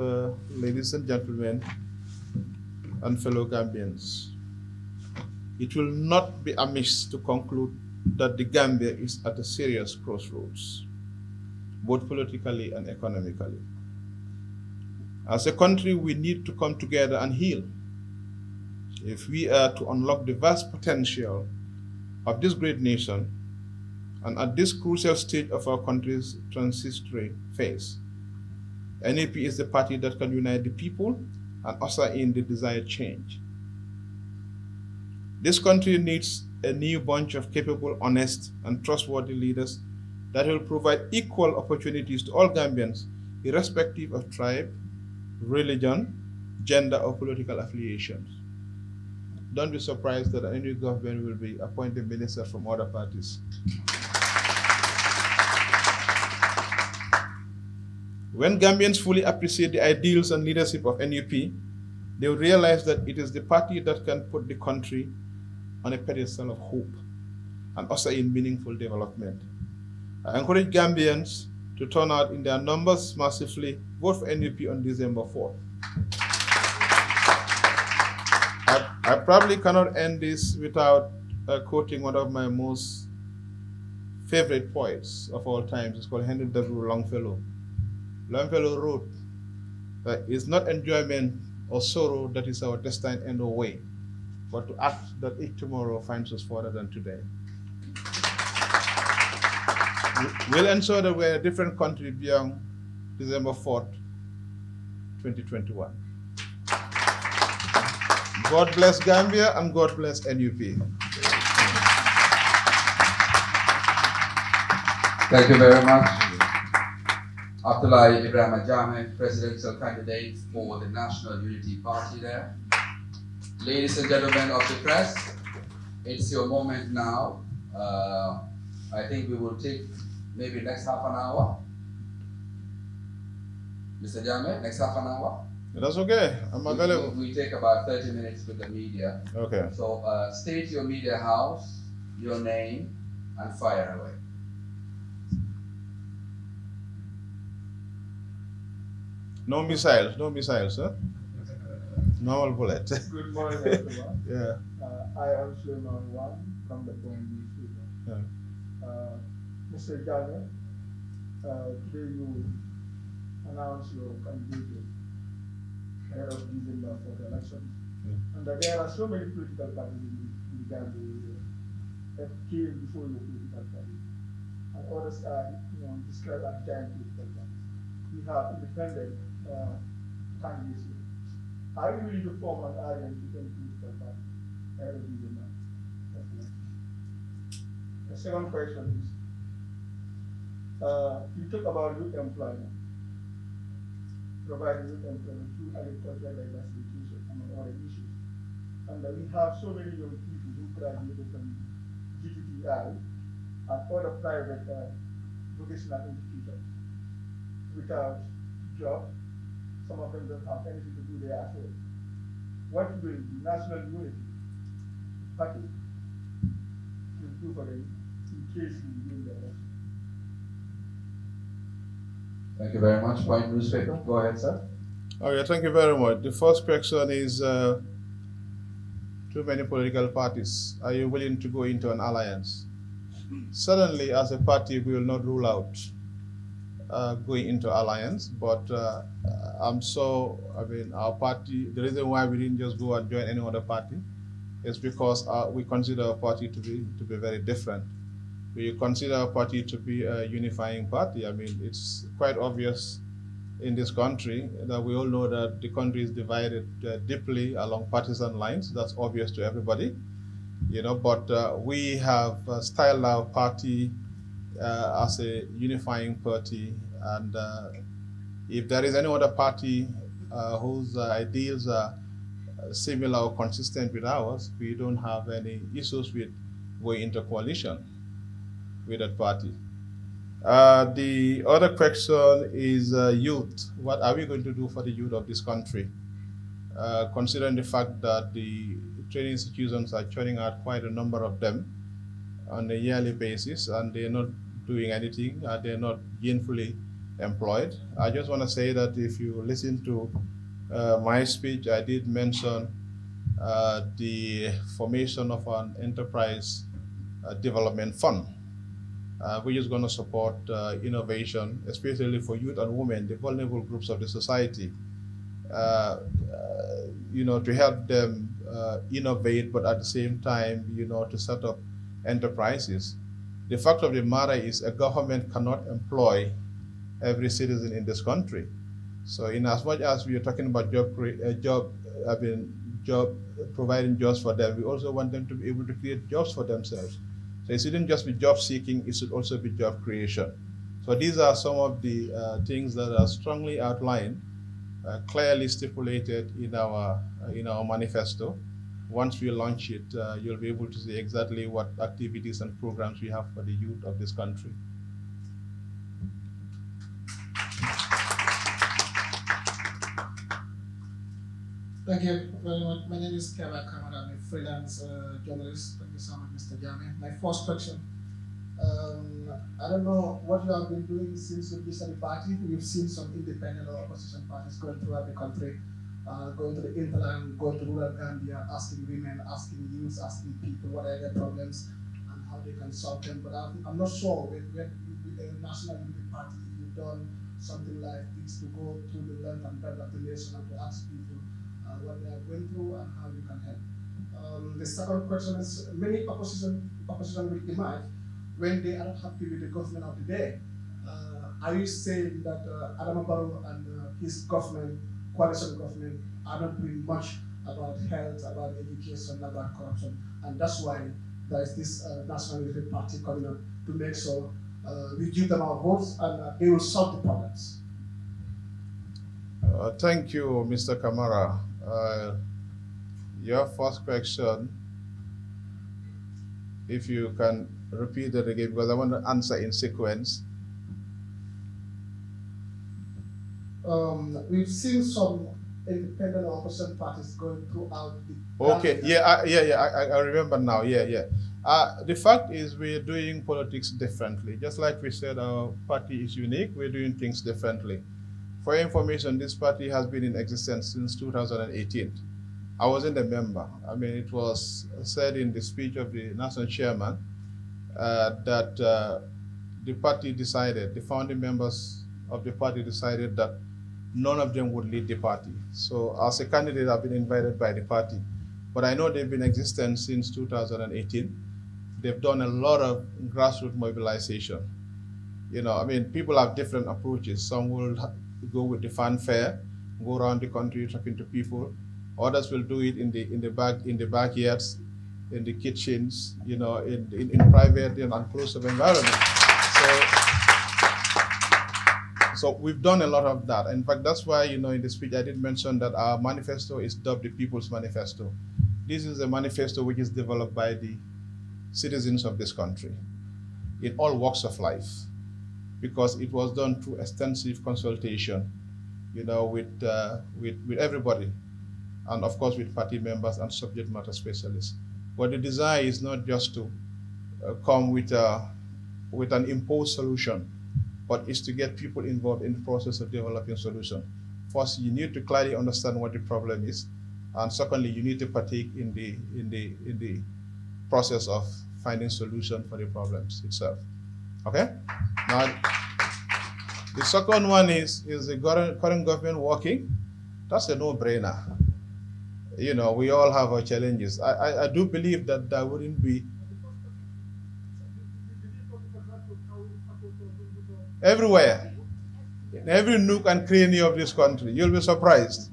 ladies and gentlemen, and fellow Gambians, it will not be amiss to conclude that the Gambia is at a serious crossroads, both politically and economically. As a country, we need to come together and heal if we are to unlock the vast potential of this great nation and at this crucial stage of our country's transitory phase. NEP is the party that can unite the people and usher in the desired change. This country needs a new bunch of capable, honest, and trustworthy leaders that will provide equal opportunities to all Gambians, irrespective of tribe, religion, gender, or political affiliations. Don't be surprised that a new government will be appointing ministers from other parties. When Gambians fully appreciate the ideals and leadership of NUP, they will realize that it is the party that can put the country on a pedestal of hope and usher in meaningful development. I encourage Gambians to turn out in their numbers massively, vote for NUP on December 4th. I probably cannot end this without quoting one of my most favorite poets of all times. It's called Henry W. Longfellow. Longfellow wrote that it's not enjoyment or sorrow that is our destined end or way, but to act that each tomorrow finds us further than today. We'll ensure that we're in a different country beyond December 4th, 2021. God bless Gambia and God bless NUP. Thank you very much. Abdoulie Ebrima Jammeh, presidential candidate for the National Unity Party there. Ladies and gentlemen of the press, it's your moment now. I think we will take maybe next half an hour. Mr. Jammeh, next half an hour? That's okay, I'm available. We take about 30 minutes with the media. Okay. So state your media house, your name, and fire away. No missiles, huh? Normal bullet. Good morning, everyone. Yeah. I am Suleiman Wan from the Point Yeah. Mr. Jammeh, today you announced your candidature ahead of December for the elections. And there are so many political parties in the Gambia that came before your political party. And others are described as giant political parties. We have independent candidates. Are you willing to form an alliance with any political party ahead of December? The second question is, you talk about youth employment, providing youth employment through agricultural diversification, among other issues. And we have so many young people who graduated from GTTI and other private vocational institutions without job. Some of them don't have anything to do there at all. What will the national unity party to do for them in case we win the election? Thank you very much. Point newspaper. Go ahead, sir. Okay, thank you very much. The first question is too many political parties. Are you willing to go into an alliance? Certainly, as a party, we will not rule out going into alliance, but our party, the reason why we didn't just go and join any other party is because we consider our party to be very different. We consider our party to be a unifying party. I mean, it's quite obvious in this country that we all know that the country is divided deeply along partisan lines. That's obvious to everybody, but we have styled our party as a unifying party, and if there is any other party whose ideals are similar or consistent with ours, we don't have any issues with going into coalition with that party. The other question is youth. What are we going to do for the youth of this country? Considering the fact that the training institutions are churning out quite a number of them on a yearly basis, and they're not doing anything, they're not gainfully employed. I just want to say that if you listen to my speech, I did mention the formation of an enterprise development fund, which is going to support innovation, especially for youth and women, the vulnerable groups of the society, to help them innovate, but at the same time, to set up enterprises. The fact of the matter is a government cannot employ every citizen in this country. So in as much as we are talking about providing jobs for them, we also want them to be able to create jobs for themselves. So it shouldn't just be job seeking, it should also be job creation. So these are some of the things that are strongly outlined, clearly stipulated in our manifesto. Once we launch it, you'll be able to see exactly what activities and programs we have for the youth of this country. Thank you very much. My name is Kerr. I'm a freelance journalist. Thank you so much, Mr. Jammeh. My first question, I don't know what you have been doing since you registered the party. We've seen some independent or opposition parties going throughout the country. going to the interland, going to rural Gambia, asking women, asking youths, asking people what are their problems and how they can solve them. But I'm not sure with the National Unity Party, if you've done something like this to go through the length and breadth of the nation and to ask people what they are going through and how you can help. The second question is, many opposition will emerge when they are not happy with the government of the day. Are you saying that Adama Barrow and his government, coalition government, are not doing much about health, about education, about corruption, and that's why there is this National Unity Party coming up to make sure we give them our votes and they will solve the problems? Thank you, Mr. Kamara. Your first question, if you can repeat it again, because I want to answer in sequence. We've seen some independent opposition parties going throughout the Okay, I remember now, the fact is we're doing politics differently. Just like we said, our party is unique, we're doing things differently. For your information, this party has been in existence since 2018. I wasn't a member. I mean, it was said in the speech of the national chairman that the party decided, the founding members of the party decided that none of them would lead the party. So as a candidate, I've been invited by the party. But I know they've been in existence since 2018. They've done a lot of grassroots mobilization. You know, I mean, people have different approaches. Some will go with the fanfare, go around the country talking to people. Others will do it in the backyards, in the kitchens, you know, in private and enclosed environment. So we've done a lot of that. In fact, that's why, you know, in the speech I did mention that our manifesto is dubbed the People's Manifesto. This is a manifesto which is developed by the citizens of this country in all walks of life, because it was done through extensive consultation, you know, with everybody, and of course with party members and subject matter specialists. But the desire is not just to come with an imposed solution, but is to get people involved in the process of developing solutions. First, you need to clearly understand what the problem is, and secondly, you need to partake in the process of finding solution for the problems itself. Okay? Now, the second one is the current government working? That's a no-brainer. You know, we all have our challenges. I do believe that there wouldn't be everywhere, in every nook and cranny of this country. You'll be surprised.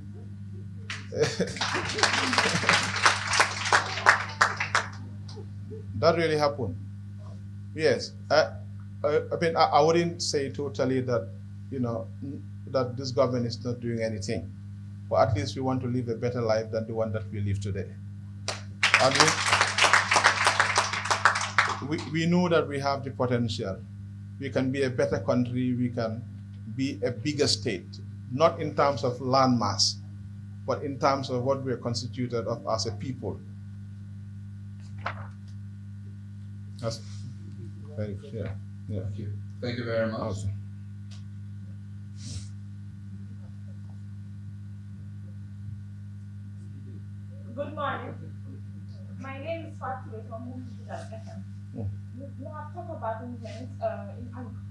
That really happened. Yes. I mean, I wouldn't say totally that, you know, that this government is not doing anything. But at least we want to live a better life than the one that we live today. And we know that we have the potential. We can be a better country, we can be a bigger state, not in terms of land mass, but in terms of what we are constituted of as a people. That's very clear. Yeah. Thank you. Thank you very much. Awesome. Good morning. My name is Fatou from Manifesto. You have talked about movements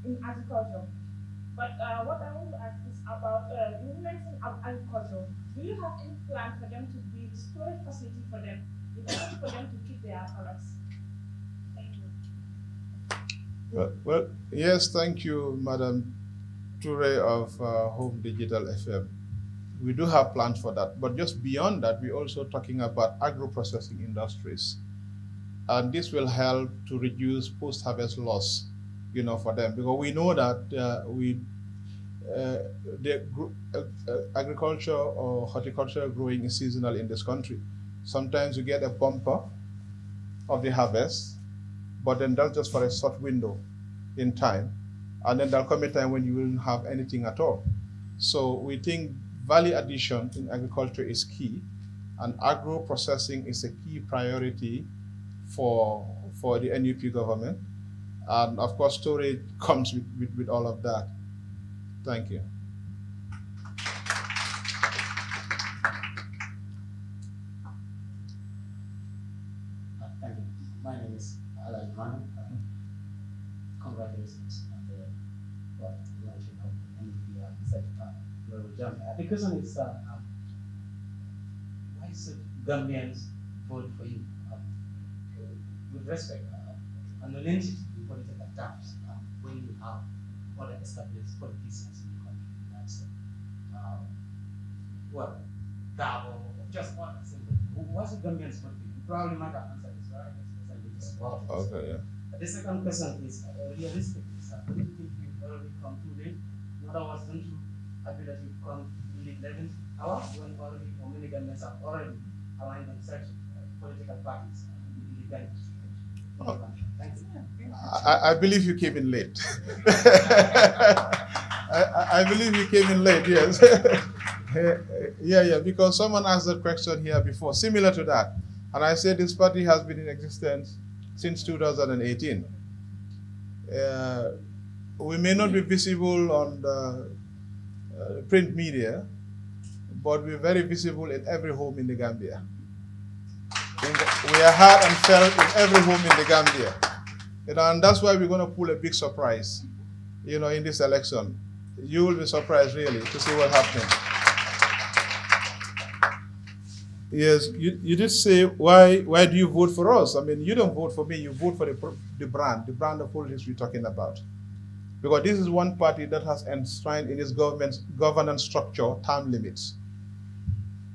in agriculture, but what I want to ask is about movements in agriculture. Do you have any plan for them to build storage facility for them, in order for them to keep their products? Thank you. Well, yes, thank you, Madam Toure of Home Digital FM. We do have plans for that, but just beyond that, we're also talking about agro-processing industries. And this will help to reduce post-harvest loss, you know, for them, because we know that agriculture or horticulture growing is seasonal in this country. Sometimes you get a bumper of the harvest, but then that's just for a short window in time, and then there'll come a time when you won't have anything at all. So we think value addition in agriculture is key, and agro-processing is a key priority for the NUP government. And of course, storage comes with all of that. Thank you. Thank you. My name is Alan Man. Congratulations on the launching of Ebrima Jammeh. The question is, why should Gambians vote for you? With respect, unrelenting in political terms, when you have other established politicians in the country, that's well, Gabo, just one simple. Why should Gambians vote for you? You probably might have answered this, right? Okay, yeah. The second question is realistic. Do you think you've already come too late? In other words, don't you agree that you've come in the 11th hour when already or many governments have already aligned themselves political parties in the Uganda? Thank you. I believe you came in late. I believe you came in late, yes. Yeah, because someone asked that question here before, similar to that. And I said this party has been in existence since 2018. We may not be visible on the print media, but we're very visible in every home in the Gambia. We are heard and felt in every home in the Gambia. And that's why we're going to pull a big surprise, in this election. You will be surprised, really, to see what happens. Yes, you did say, why do you vote for us? I mean, you don't vote for me, you vote for the brand of politics we're talking about. Because this is one party that has enshrined in its governance structure term limits.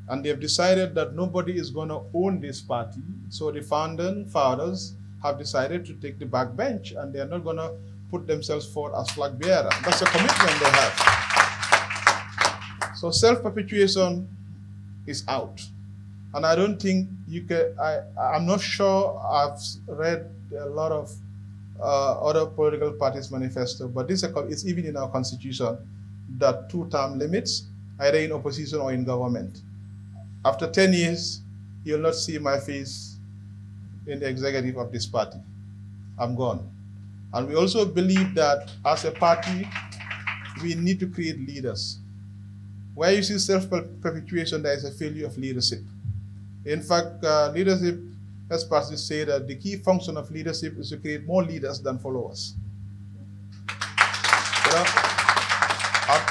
And they've decided that nobody is going to own this party. So the founders have decided to take the back bench, and they're not going to put themselves forward as flag bearer. That's a commitment they have. So self-perpetuation is out. And I don't think you can, I'm not sure I've read a lot of other political parties' manifesto, but this is even in our constitution, that 2-term limits, either in opposition or in government. After 10 years, you'll not see my face in the executive of this party. I'm gone. And we also believe that as a party, we need to create leaders. Where you see self-perpetuation, there is a failure of leadership. In fact, leadership experts say that the key function of leadership is to create more leaders than followers.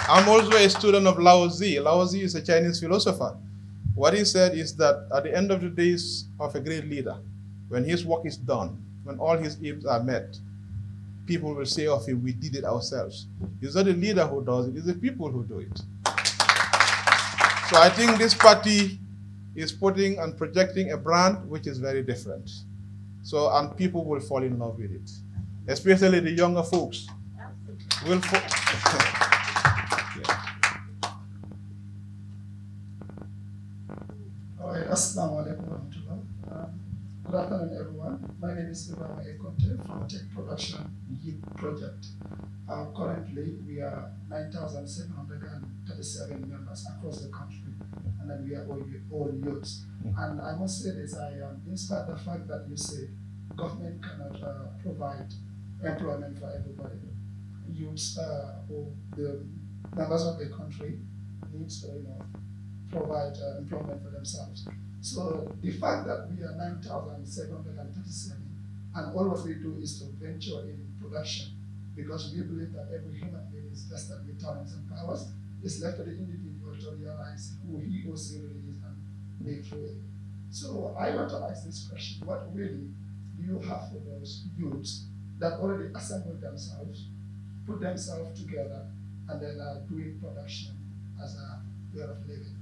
I'm also a student of Lao Tzu. Lao Tzu is a Chinese philosopher. What he said is that at the end of the days of a great leader, when his work is done, when all his aims are met, people will say of him, we did it ourselves. It's not the leader who does it, it's the people who do it. So I think this party is putting and projecting a brand which is very different. So, and people will fall in love with it. Especially the younger folks will fall. Assalamu alaikum warahmatullah. Good afternoon, everyone. My name is Ibrahima Jammeh from Tech Production Youth Project. Currently, we are 9,737 members across the country, and then we are all youths. And I must say this, I am inspired by the fact that you say government cannot provide employment for everybody. Youths or the members of the country needs to, provide employment for themselves. So the fact that we are 9,737 and all what we do is to venture in production, because we believe that every human being is vested with talents and powers, it's left to the individual to realize who he or she really is and make through it. So I want to ask this question: what really do you have for those youths that already assembled themselves, put themselves together, and then are doing production as a way of living?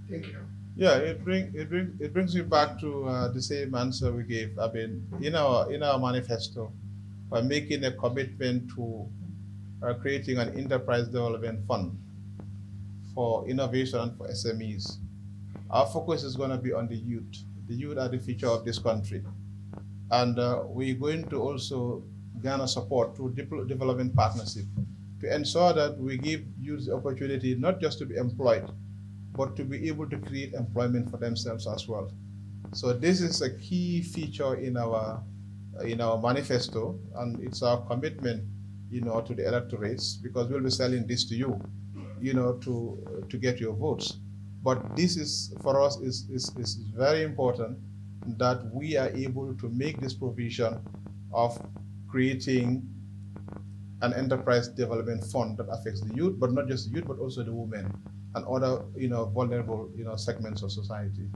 Thank you. Yeah, it brings me back to the same answer we gave. I mean, in our manifesto, we're making a commitment to creating an enterprise development fund for innovation and for SMEs. Our focus is going to be on the youth. The youth are the future of this country, and we're going to also garner support through development partnership to ensure that we give youth the opportunity not just to be employed, but to be able to create employment for themselves as well. So this is a key feature in our manifesto, and it's our commitment, to the electorates, because we'll be selling this to you, to get your votes. But this is, for us, is very important, that we are able to make this provision of creating an enterprise development fund that affects the youth, but not just the youth, but also the women and other, vulnerable, segments of society.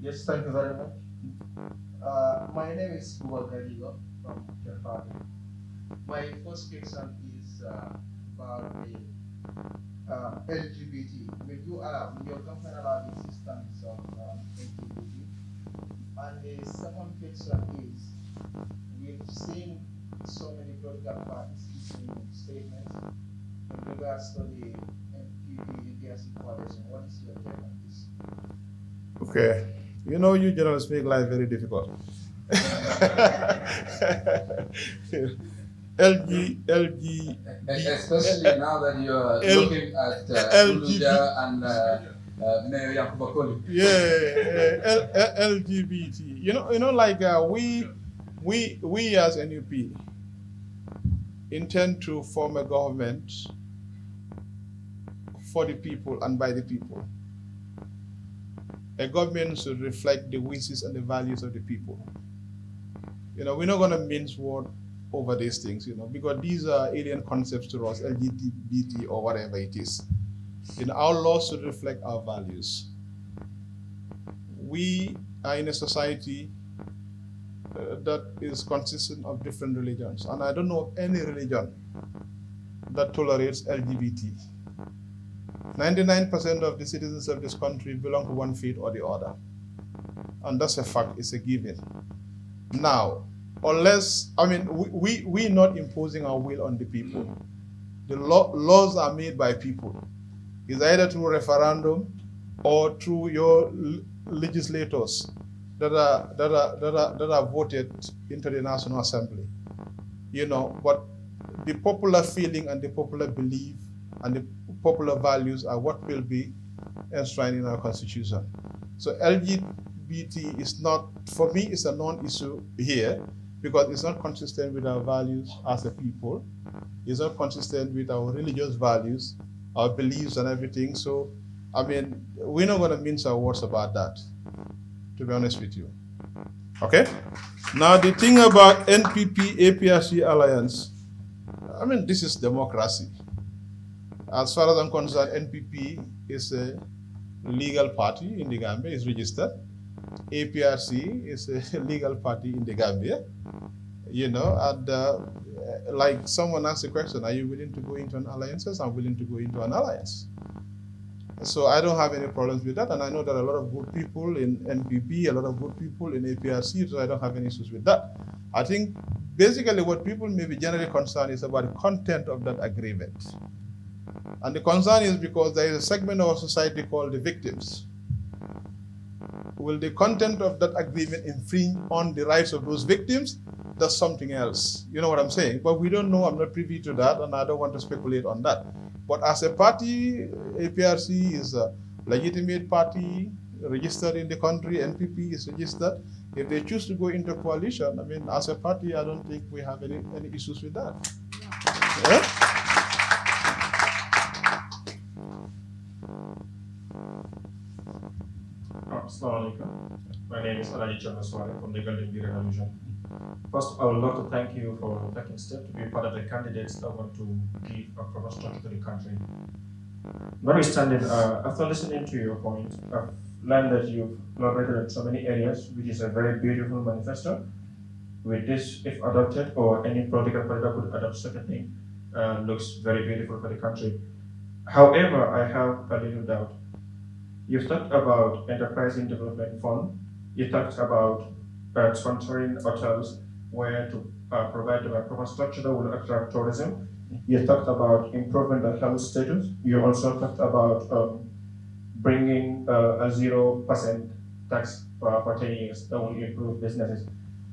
Yes, thank you very much. My name is Hugo Garigo from Kerr. My first question is about the LGBT. Will your government allow the existence of LGBT? And the second question is, we've seen so many political parties issuing statements in regards to the NPP-APRC coalition. What is your take on this? Okay. You journalists make life very difficult. LG, especially now that you are looking at Uluja and Mayor Yakuba Koli. Yeah, LGBT. Like we as NUP intend to form a government for the people and by the people. A government should reflect the wishes and the values of the people. We're not going to mince word over these things, because these are alien concepts to us, LGBT or whatever it is. Our laws should reflect our values. We are in a society that is consistent of different religions, and I don't know of any religion that tolerates LGBT. 99% of the citizens of this country belong to one faith or the other. And that's a fact, it's a given. Now, unless, we're not imposing our will on the people. The laws are made by people. It's either through referendum or through your legislators that are voted into the National Assembly. But the popular feeling and the popular belief and the popular values are what will be enshrined in our Constitution. So LGBT is not, for me, it's a non-issue here because it's not consistent with our values as a people. It's not consistent with our religious values, our beliefs and everything. So, we're not going to mince our words about that, to be honest with you. Okay? Now, the thing about NPP-APRC alliance, this is democracy. As far as I'm concerned, NPP is a legal party in the Gambia, is registered. APRC is a legal party in the Gambia, and like someone asked the question, are you willing to go into an alliance? I'm willing to go into an alliance. So I don't have any problems with that, and I know that a lot of good people in NPP, a lot of good people in APRC, so I don't have any issues with that. I think basically what people may be generally concerned is about the content of that agreement. And the concern is because there is a segment of our society called the victims. Will the content of that agreement infringe on the rights of those victims? That's something else. You know what I'm saying? But we don't know. I'm not privy to that, and I don't want to speculate on that. But as a party, APRC is a legitimate party, registered in the country. NPP is registered. If they choose to go into coalition, as a party, I don't think we have any issues with that. Yeah? Assalamu alaikum. My name is Alaji Chanaswale from the Golden Beer Revolution. First, I would love to thank you for taking steps to be part of the candidates that want to give a proper structure to the country. Notwithstanding, after listening to your point, I've learned that you've elaborated in so many areas, which is a very beautiful manifesto. With this, if adopted, or any political party that could adopt such a thing, looks very beautiful for the country. However, I have a little doubt. You've talked about enterprise development fund. You talked about sponsoring hotels where to provide a proper structure that will attract tourism. You talked about improving the health status. You also talked about bringing a 0% tax for 10 years that will improve businesses.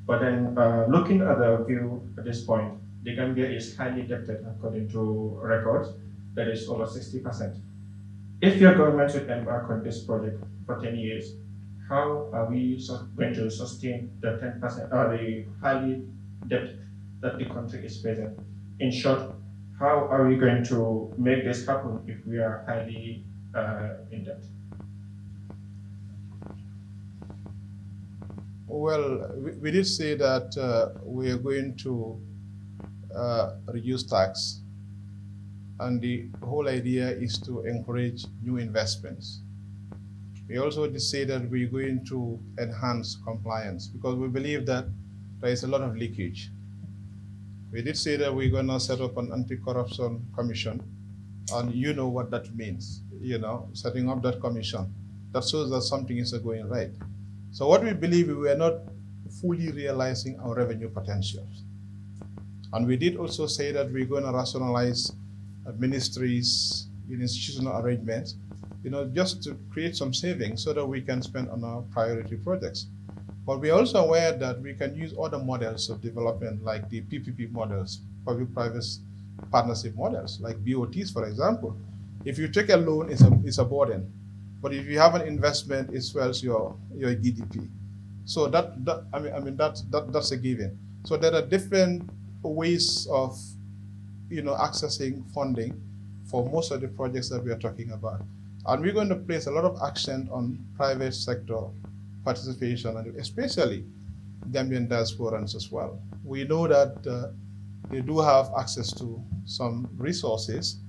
But then looking at the view at this point, the Gambia is highly indebted according to records, that is over 60%. If your government should embark on this project for 10 years, how are we going to sustain the 10% or the highly debt that the country is facing? In short, how are we going to make this happen if we are highly in debt. Well, we did say that we are going to reduce tax, and the whole idea is to encourage new investments. We also did say that we're going to enhance compliance because we believe that there is a lot of leakage. We did say that we're going to set up an anti-corruption commission, and you know what that means, setting up that commission. That shows that something is going right. So what we believe, we are not fully realizing our revenue potentials. And we did also say that we're going to rationalize ministries in institutional arrangements, just to create some savings so that we can spend on our priority projects. But we're also aware that we can use other models of development, like the PPP models, public-private partnership models, like BOTs, for example. If you take a loan, it's a burden. But if you have an investment, it swells your GDP. So that's a given. So there are different ways of accessing funding for most of the projects that we are talking about. And we're going to place a lot of accent on private sector participation, and especially Gambian diasporans as well. We know that they do have access to some resources,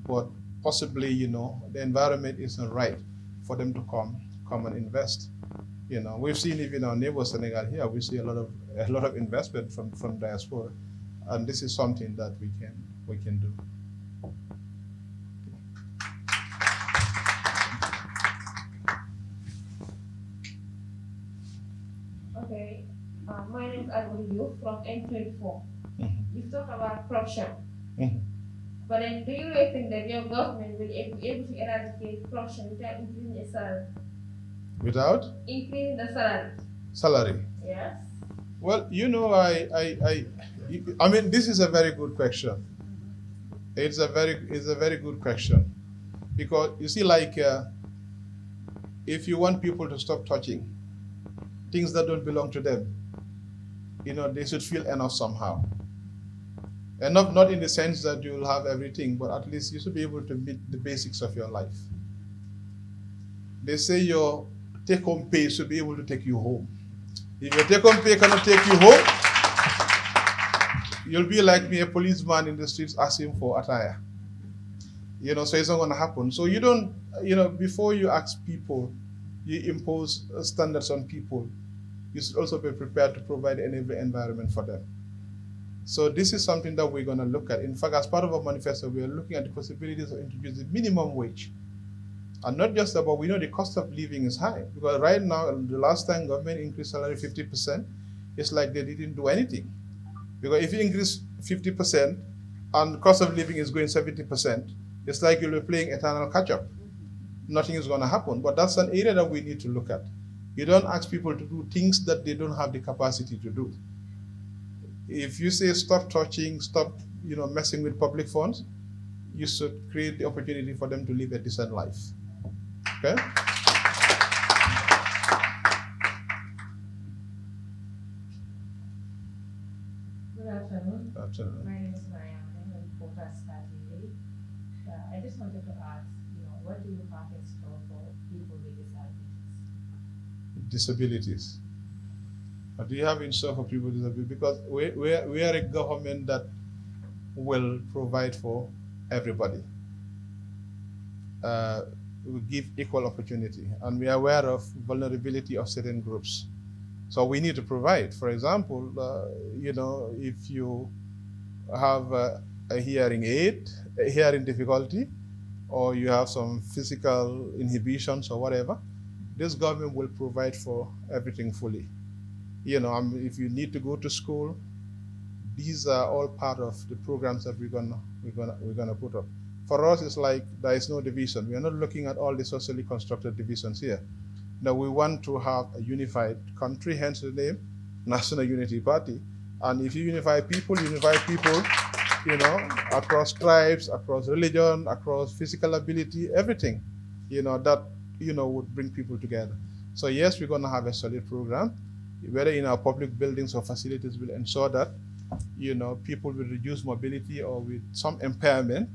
but possibly, the environment isn't right for them to come and invest. We've seen even our neighbor Senegal here, we see a lot of investment from diaspora, and this is something that we can do. Okay, my name is Abdoulie from N24. You've talked about corruption. But then, do you really think that your government will be able to eradicate corruption without increasing the salary? Without? Increasing the salary. Salary? Yes. Well, I mean, this is a very good question. It's a very good question. Because, you see, if you want people to stop touching things that don't belong to them, they should feel enough somehow. And not in the sense that you'll have everything, but at least you should be able to meet the basics of your life. They say your take-home pay should be able to take you home. If your take-home pay cannot take you home, you'll be like me, a policeman in the streets asking for attire. So it's not going to happen. So you don't, before you ask people, you impose standards on people, you should also be prepared to provide an environment for them. So this is something that we're going to look at. In fact, as part of our manifesto, we are looking at the possibilities of introducing minimum wage. And not just about, we know the cost of living is high. Because right now, the last time government increased salary 50%, it's like they didn't do anything. Because if you increase 50% and the cost of living is going 70%, it's like you'll be playing eternal catch-up. Nothing is going to happen. But that's an area that we need to look at. You don't ask people to do things that they don't have the capacity to do. If you say stop touching, stop messing with public funds, you should create the opportunity for them to live a decent life. Okay? Good afternoon. Afternoon. My name is Mariam. I'm a reporter starting. I just wanted to ask, what do you have in store for people with disabilities? Disabilities. What do you have in store for people with disabilities? Because we are a government that will provide for everybody. We give equal opportunity, and we are aware of vulnerability of certain groups. So we need to provide. For example, if you have a hearing aid, a hearing difficulty, or you have some physical inhibitions or whatever, this government will provide for everything fully. If you need to go to school, these are all part of the programs that we're gonna put up. For us, it's like there is no division. We are not looking at all the socially constructed divisions here. Now we want to have a unified country, hence the name, National Unity Party. And if you unify people, across tribes, across religion, across physical ability, everything, that, would bring people together. So yes, we're gonna have a solid program, whether in our public buildings or facilities, will ensure that, people with reduced mobility or with some impairment,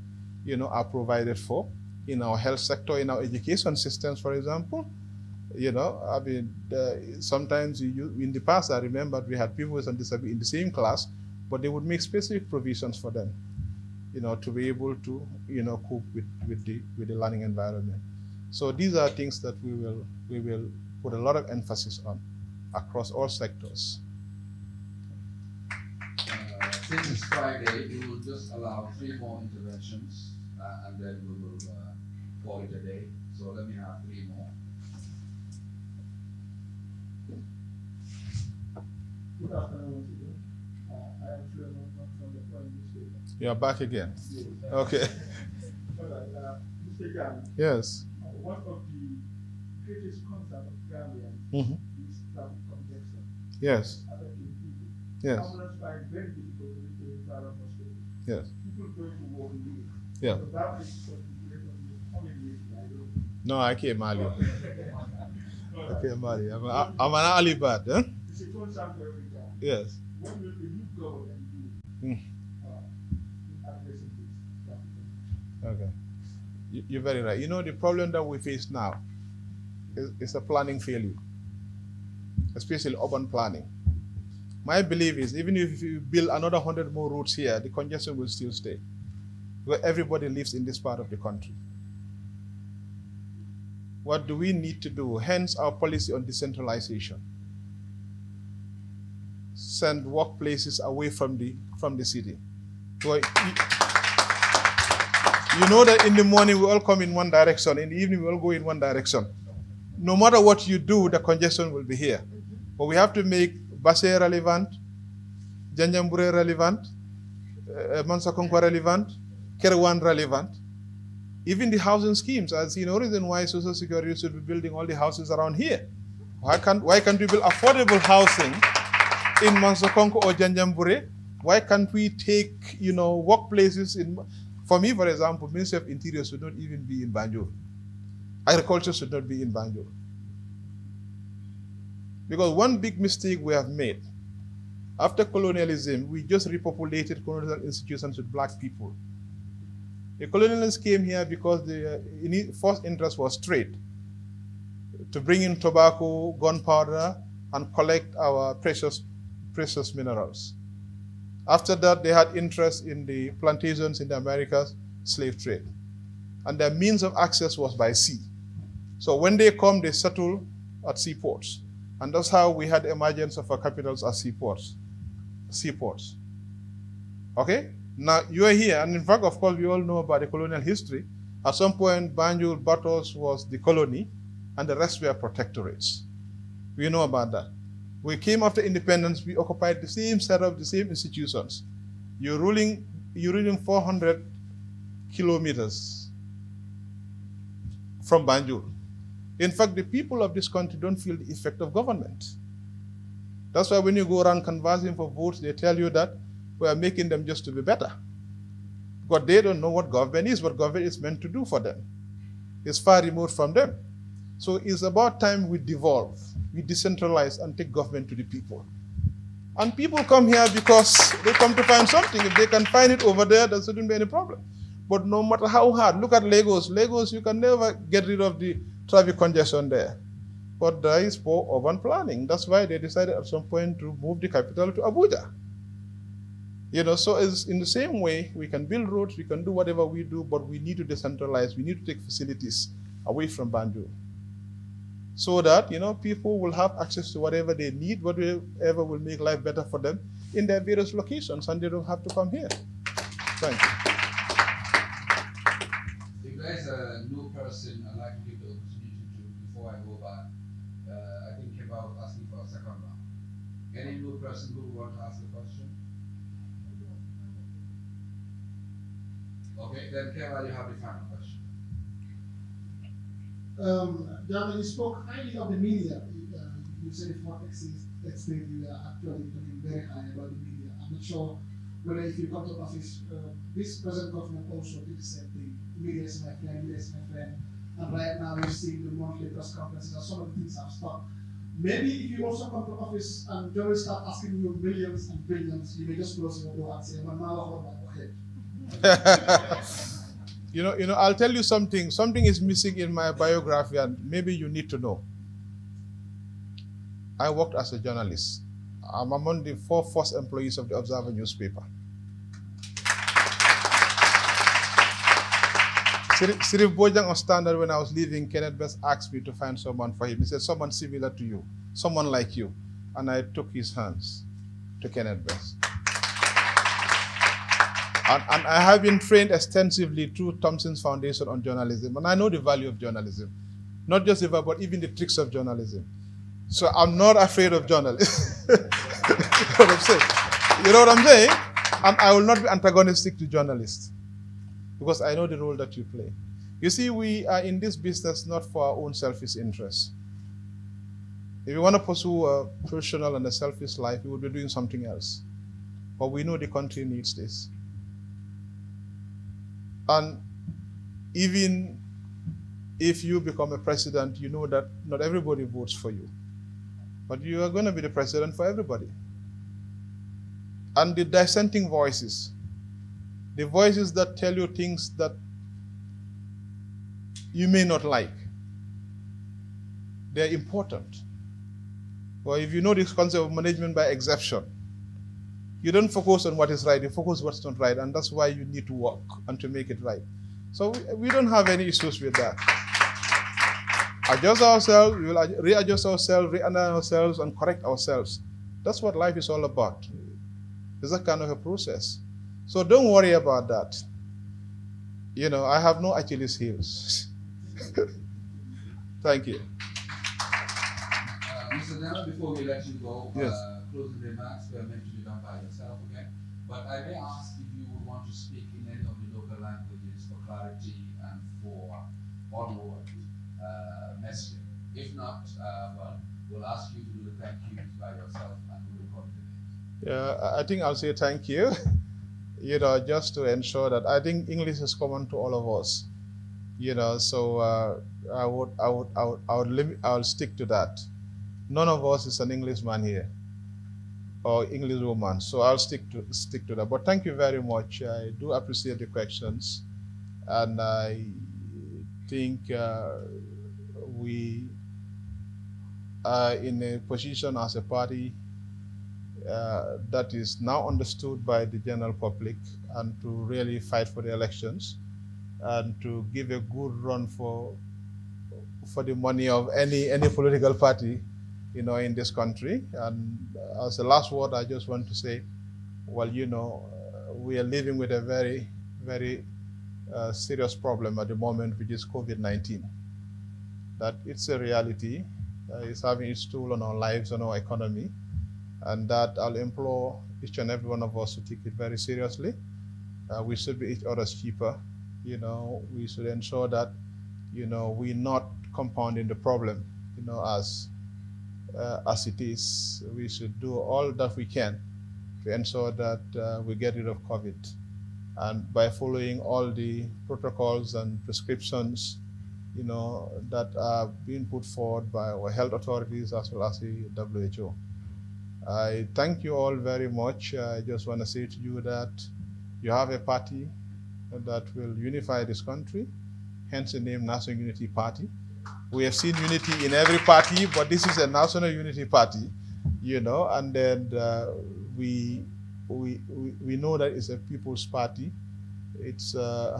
are provided for. in our health sector, in our education systems, for example. I mean, sometimes in the past, I remember we had people with disability in the same class, but they would make specific provisions for them, to be able to, cope with the learning environment. So these are things that we will put a lot of emphasis on across all sectors. Since it's Friday, we will just allow 3 more interventions, and then we will call it a day. So let me have 3 more. Good afternoon. I am Suleiman from the Prime Minister. You are back again. Yes. Okay. All right. Mr. Jammeh. Yes. One of the greatest concerns of Gambians is traffic congestion. Yes. Affecting people. Yes. Ambulance find very difficult to reach the private hospital. Yes. People going to work late. Yeah. So that is what the only reason I don't. No, I can't marry. I can't marry. I'm an Alibad, huh? It's a concern for every time. Yes. What will the new government do in addressing this traffic congestion? Okay. You're very right. The problem that we face now is a planning failure, especially urban planning. My belief is even if you build another 100 more roads here, the congestion will still stay, where everybody lives in this part of the country. What do we need to do? Hence our policy on decentralization. Send workplaces away from the city. So you know that in the morning we all come in one direction, in the evening we all go in one direction. No matter what you do, the congestion will be here. But we have to make Basse relevant, Janjambure relevant, Mansakonkwa relevant, Kerwan relevant. Even the housing schemes, I see no reason why Social Security should be building all the houses around here. Why can't we build affordable housing in Mansakonko or Janjambure? Why can't we take, workplaces in... For me, for example, Ministry of Interior should not even be in Banjul. Agriculture should not be in Banjul. Because one big mistake we have made, after colonialism, we just repopulated colonial institutions with black people. The colonialists came here because the first interest was trade, to bring in tobacco, gunpowder, and collect our precious minerals. After that, they had interest in the plantations in the Americas, slave trade. And their means of access was by sea. So when they come, they settle at seaports. And that's how we had emergence of our capitals as seaports. Okay? Now, you are here, and in fact, of course, we all know about the colonial history. At some point, Banjul, Batos was the colony, and the rest were protectorates. We know about that. We came after independence, we occupied the same setup, the same institutions. You're ruling 400 kilometers from Banjul. In fact, the people of this country don't feel the effect of government. That's why when you go around canvassing for votes, they tell you that we are making them just to be better. But they don't know what government is meant to do for them. It's far removed from them. So it's about time we devolve, we decentralize and take government to the people. And people come here because they come to find something. If they can find it over there, there shouldn't be any problem. But no matter how hard, look at Lagos. Lagos, you can never get rid of the traffic congestion there. But there is poor urban planning. That's why they decided at some point to move the capital to Abuja. So it's in the same way, we can build roads, we can do whatever we do, but we need to decentralize. We need to take facilities away from Banjul, so that people will have access to whatever they need, whatever will make life better for them in their various locations, and they don't have to come here. Thank you. If there's a new person, I'd like to give the opportunity to, before I go back, I think Kerr was asking for a second round. Any new person who want to ask a question? Okay, then Kerr, you have the final question. Jammeh, you spoke highly of the media. You said it for explain you are actually talking very high about the media. I'm not sure whether if you come to office, this present government also did the same thing. Media is my friend, media is my friend. And right now we're seeing the monthly press conferences and some of the things have stopped. Maybe if you also come to office and journalists start asking you millions and billions, you may just close your door and say, well, now hold my head. I'll tell you something. Something is missing in my biography, and maybe you need to know. I worked as a journalist. I'm among the 4 first employees of the Observer newspaper. Sirif Bojang on Standard, when I was leaving, Kenneth Best asked me to find someone for him. He said, someone similar to you, someone like you. And I took his hands to Kenneth Best. And I have been trained extensively through Thompson's Foundation on journalism. And I know the value of journalism. Not just the but even the tricks of journalism. So I'm not afraid of journalists. You know what I'm saying? You know what I'm saying? And I will not be antagonistic to journalists, because I know the role that you play. You see, we are in this business not for our own selfish interests. If you want to pursue a personal and a selfish life, you will be doing something else. But we know the country needs this. And even if you become a president, you know that not everybody votes for you. But you are going to be the president for everybody. And the dissenting voices, the voices that tell you things that you may not like, they're important. Well, if you know this concept of management by exception, you don't focus on what is right, you focus on what's not right, and that's why you need to work and to make it right. So we don't have any issues with that. Adjust ourselves, we will readjust ourselves, reanalyze ourselves, and correct ourselves. That's what life is all about. It's a kind of a process. So don't worry about that. I have no Achilles heels. Thank you. Mr. Nella, before we let you go, yes. Closing remarks were meant to be done by yourself, okay? But I may ask if you would want to speak in any of the local languages for clarity and for onward messaging. If not, we'll ask you to do the thank yous by yourself and we will continue. Yeah, I think I'll say thank you. Just to ensure that I think English is common to all of us. So I would stick to that. None of us is an Englishman here or English woman, so I'll stick to that. But thank you very much. I do appreciate the questions, and I think we are in a position as a party that is now understood by the general public, and to really fight for the elections and to give a good run for the money of any political party in this country. And as a last word, I just want to say, well, we are living with a very, very serious problem at the moment, which is COVID-19. That it's a reality. It's having its toll on our lives, on our economy. And that I'll implore each and every one of us to take it very seriously. We should be each other's keeper. We should ensure that, we're not compounding the problem, as it is. We should do all that we can to ensure that we get rid of COVID. And by following all the protocols and prescriptions, that are being put forward by our health authorities as well as the WHO. I thank you all very much. I just want to say to you that you have a party that will unify this country, hence the name National Unity Party. We have seen unity in every party, but this is a National Unity Party, and then we know that it's a people's party. It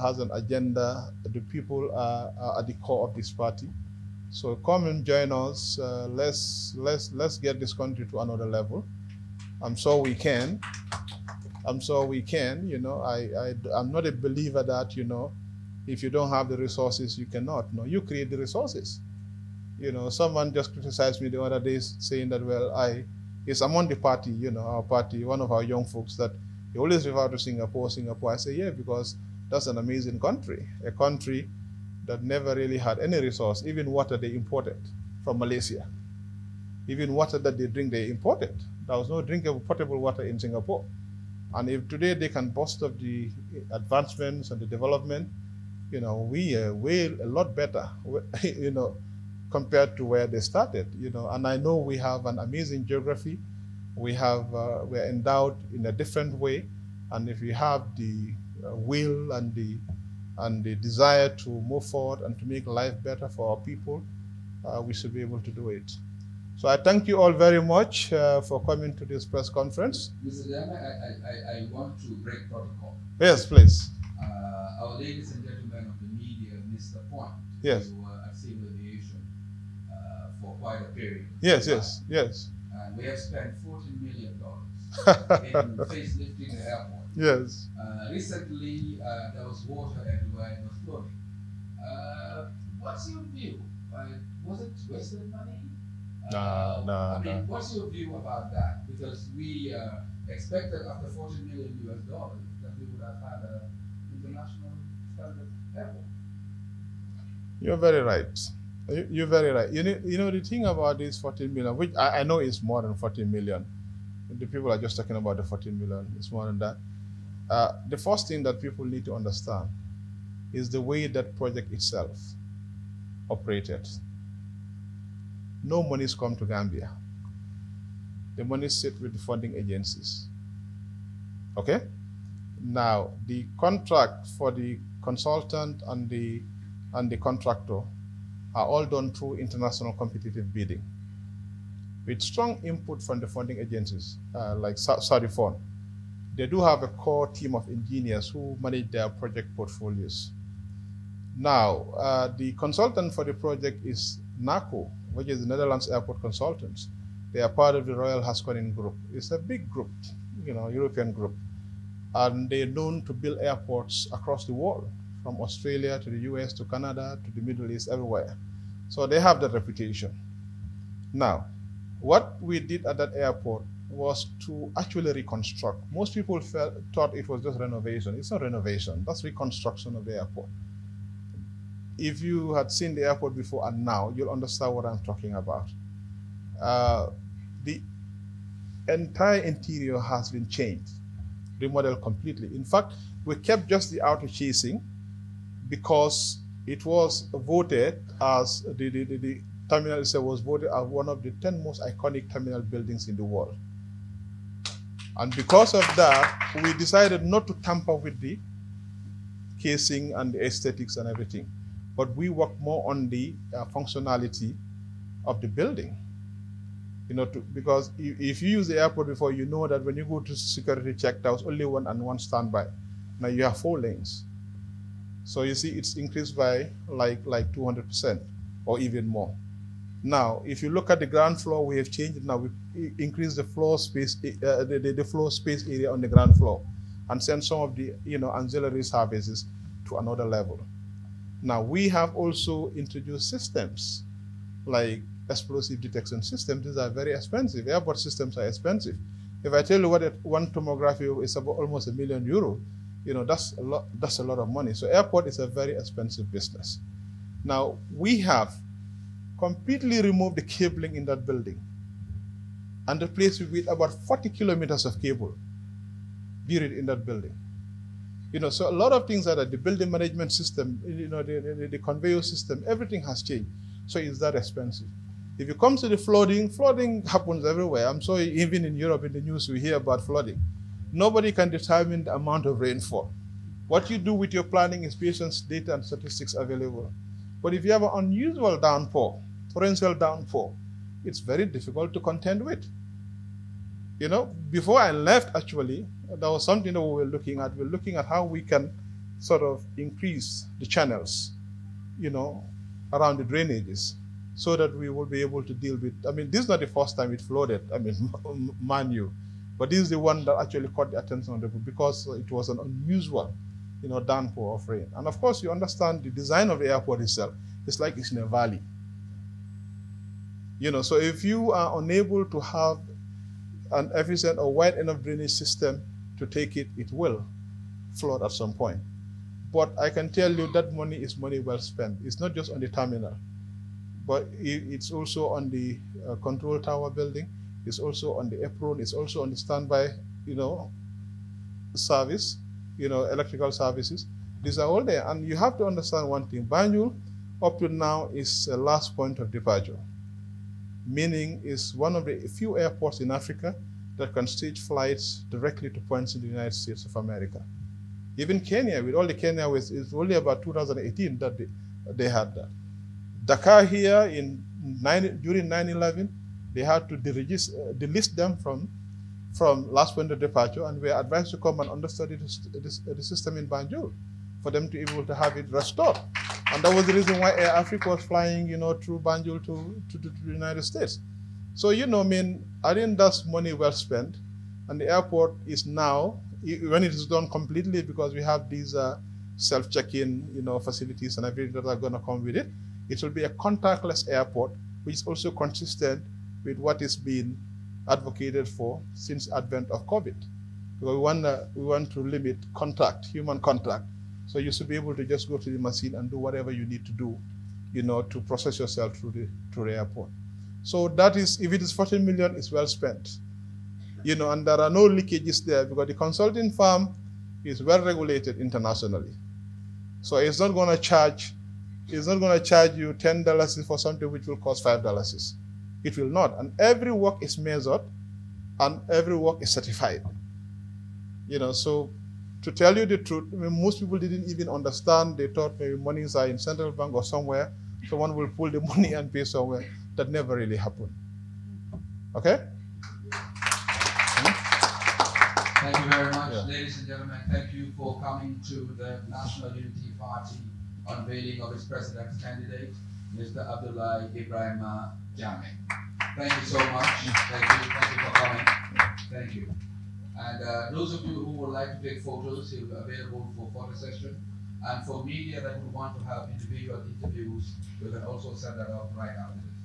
has an agenda. The people are at the core of this party. So come and join us. Let's get this country to another level. I'm sure we can. I'm not a believer that if you don't have the resources, you cannot. No, you create the resources. Someone just criticized me the other day saying that, well, it's among the party, our party, one of our young folks, that he always refer to Singapore. I say, yeah, because that's an amazing country, a country that never really had any resource. Even water they imported from Malaysia. Even water that they drink, they imported. There was no drinkable potable water in Singapore. And if today they can boast of the advancements and the development, we are a lot better, compared to where they started, And I know we have an amazing geography. We're endowed in a different way. And if we have the will and and the desire to move forward and to make life better for our people, we should be able to do it. So I thank you all very much for coming to this press conference. Mr. Jammeh, I want to break protocol. Yes, please. Our ladies and gentlemen of the media missed the point. Yes. You were at civil aviation for quite a period. Yes, yes, yes. And we have spent $14 million in facelifting the airport. Yes. Recently, there was water everywhere, it was flooding. What's your view? Was it wasted money? No. What's your view about that? Because we expected after $40 million that we would have had an international standard airport. You're very right. You're very right. You know the thing about this 14 million, which I know is more than 14 million. The people are just talking about the 14 million. It's more than that. The first thing that people need to understand is the way that project itself operated. No monies come to Gambia. The monies sit with the funding agencies. Okay? Now, the contract for the consultant and the contractor are all done through international competitive bidding, with strong input from the funding agencies, like Saudi Fund. They do have a core team of engineers who manage their project portfolios. Now, the consultant for the project is NACO, which is the Netherlands Airport Consultants. They are part of the Royal Haskoning Group. It's a big group, European group. And they're known to build airports across the world, from Australia to the US to Canada to the Middle East, everywhere. So they have that reputation. Now, what we did at that airport was to actually reconstruct. Most people thought it was just renovation. It's not renovation, that's reconstruction of the airport. If you had seen the airport before and now, you'll understand what I'm talking about. The entire interior has been changed, remodeled completely. In fact, we kept just the outer casing because it was voted as the terminal itself was voted as one of the 10 most iconic terminal buildings in the world. And because of that, we decided not to tamper with the casing and the aesthetics and everything, but we worked more on the functionality of the building. Because if you use the airport before, you know that when you go to security check, there was only one standby. Now you have 4 lanes. So you see, it's increased by like 200% or even more. Now, if you look at the ground floor, we have changed it now. We increased the floor space, the floor space area on the ground floor, and sent some of the ancillary services to another level. Now, we have also introduced systems like explosive detection systems. These are very expensive. Airport systems are expensive. If I tell you what one tomography is, about almost €1 million, that's a lot of money. So airport is a very expensive business. Now, we have completely removed the cabling in that building and replaced it with about 40 kilometers of cable buried in that building. So a lot of things are that the building management system, the conveyor system, everything has changed. So it's that expensive. If it comes to the flooding happens everywhere. I'm sorry, even in Europe, in the news, we hear about flooding. Nobody can determine the amount of rainfall. What you do with your planning is based on data and statistics available. But if you have an unusual downpour, torrential downpour, it's very difficult to contend with. Before I left, actually, there was something that we were looking at. We're looking at how we can sort of increase the channels, around the drainages, so that we will be able to deal with, this is not the first time it flooded, mind you, but this is the one that actually caught the attention of the people because it was an unusual, downpour of rain. And of course, you understand the design of the airport itself. It's like it's in a valley. So if you are unable to have an efficient or wide enough drainage system to take it, it will flood at some point. But I can tell you that money is money well spent. It's not just on the terminal, but it's also on the control tower building. It's also on the apron. It's also on the standby, service, electrical services. These are all there. And you have to understand one thing. Banjul, up to now, is the last point of departure, meaning it's one of the few airports in Africa that can stage flights directly to points in the United States of America. Even Kenya, with all the Kenya West, it's only about 2018 that they had that. Dakar here during 9/11, they had to delist them from last point of departure, and we are advised to come and understudy the system in Banjul for them to be able to have it restored. And that was the reason why Air Africa was flying, through Banjul to the United States. So, I think that's money well spent. And the airport is now, when it is done completely, because we have these self-check-in, facilities and everything that are going to come with it, it will be a contactless airport, which is also consistent with what is being advocated for since advent of COVID. Because we want to limit human contact. So you should be able to just go to the machine and do whatever you need to do, to process yourself through the airport. So that is, if it is 14 million, it's well spent. And there are no leakages there because the consulting firm is well regulated internationally. So it's not going to charge you $10 for something which will cost $5. It will not. And every work is measured and every work is certified. So to tell you the truth, most people didn't even understand. They thought maybe monies are in central bank or somewhere. Someone will pull the money and pay somewhere. That never really happened. Okay? Thank you very much, ladies and gentlemen. Thank you for coming to the National Unity Party unveiling of its president candidate, Mr. Abdoulie Ebrima Jammeh. Thank you so much. Thank you for coming. Thank you. And those of you who would like to take photos, he'll be available for photo session. And for media that would want to have individual interviews, we can also send that out right after this.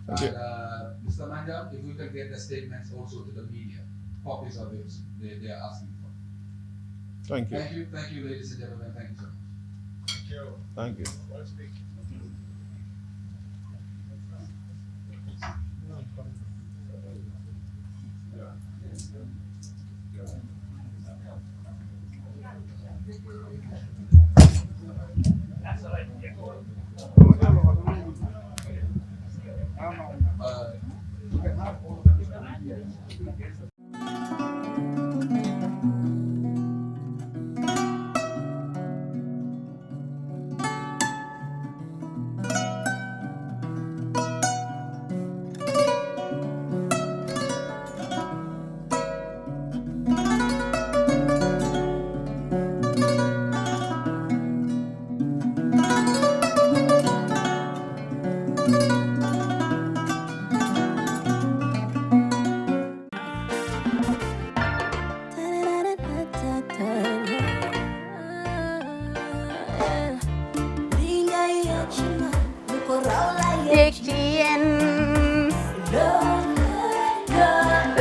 Thank And Mr. Manja, if we can get the statements also to the media, copies of it they are asking for. Thank you. Thank you, ladies and gentlemen. Thank you so much. Thank you.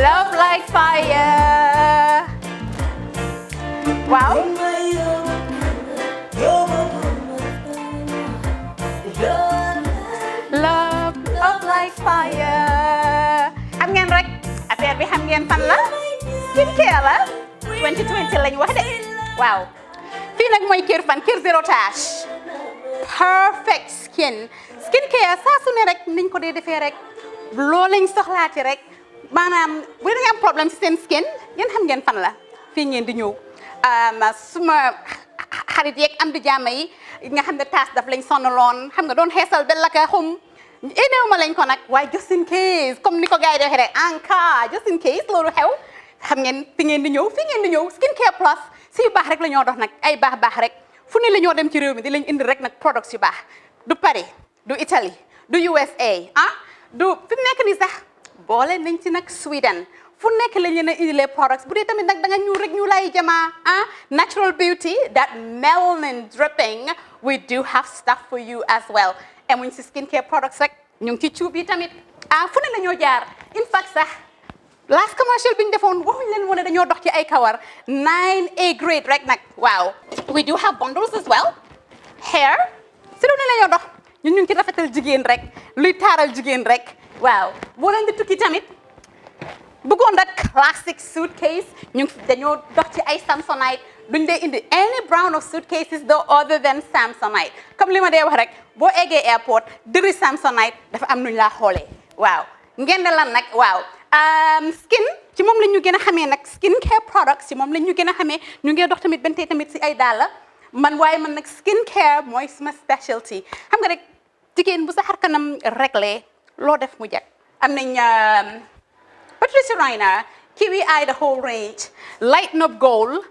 Love like fire. Wow. Love like fire. Xam ngeen rek affaire bi xam ngeen fan la? Skincare la. 2020 lañ wax de. Waaw. Fii nag mooy Kerr fan, Kerr zero tache. Perfect skin. Skincare saa su ne rek niñ ko dee defee rek. Loo lañ soxlaati rek. Maanaam bu ngeen am problème ci seen skin, ngeen xam ngeen fan la. Fii ngeen di ñëw. Suma xarit yeeg am di jàmm yi nga xam ne taas daf lañ sonaloon, xam nga doon xeesal bel la ka xum. Éneew ma lañ ko nag waaye just in case comme ni ko gars yi di waxee rek en cas just in case loolu xew xam ngeen fi ngeen di ñëw skincare plus si yu baax rek la ñoo dox nag ay baax rek fu ne la ñoo dem ci réew mi di lañ indi rek nag products yu baax du Paris du Italie du USA du fi mu nekk nii sax boole nañ ci nag Sweden fu nekk lañ leen a indilee products bu dee tamit nag da nga ñuul rek ñu lay jamaa natural beauty that melanin dripping we do have stuff for you as well emuñ si skincare products rek ñu ngi ci cuub yi tamit fu ne la ñoo jaar in fact sax last commercial bi ñu defoon waxuñ leen woon ne dañoo dox ci ay kawar 9A grade rek nag waaw we do have bundles as well hair si lu ne la ñoo dox ñun ñu ngi ci rafetal jigéen rek luy taaral jigéen rek waaw boo leen di tukki tamit bëggoon rek classic suitcase ñu dañoo dox ci ay Samsonite duñ dee indi any brand of suitcases though other than Samsonite comme li ma dee wax rek boo eggee airport dëri Samsonite dafa am nuñ laa xoolee waaw ngeen ne lan nag waaw skin ci moom la ñu gën a xamee nag skin care products ci moom la ñu gën a xamee ñu ngi dox tamit benn tey tamit si ay dàlla man waaye man nag skin care mooy suma specialty xam nga rek jigéen bu sa xar kanam réglé loo def mu jag am nañ Patricia Reiner Kiwi Eye the whole range Lighten Up Gold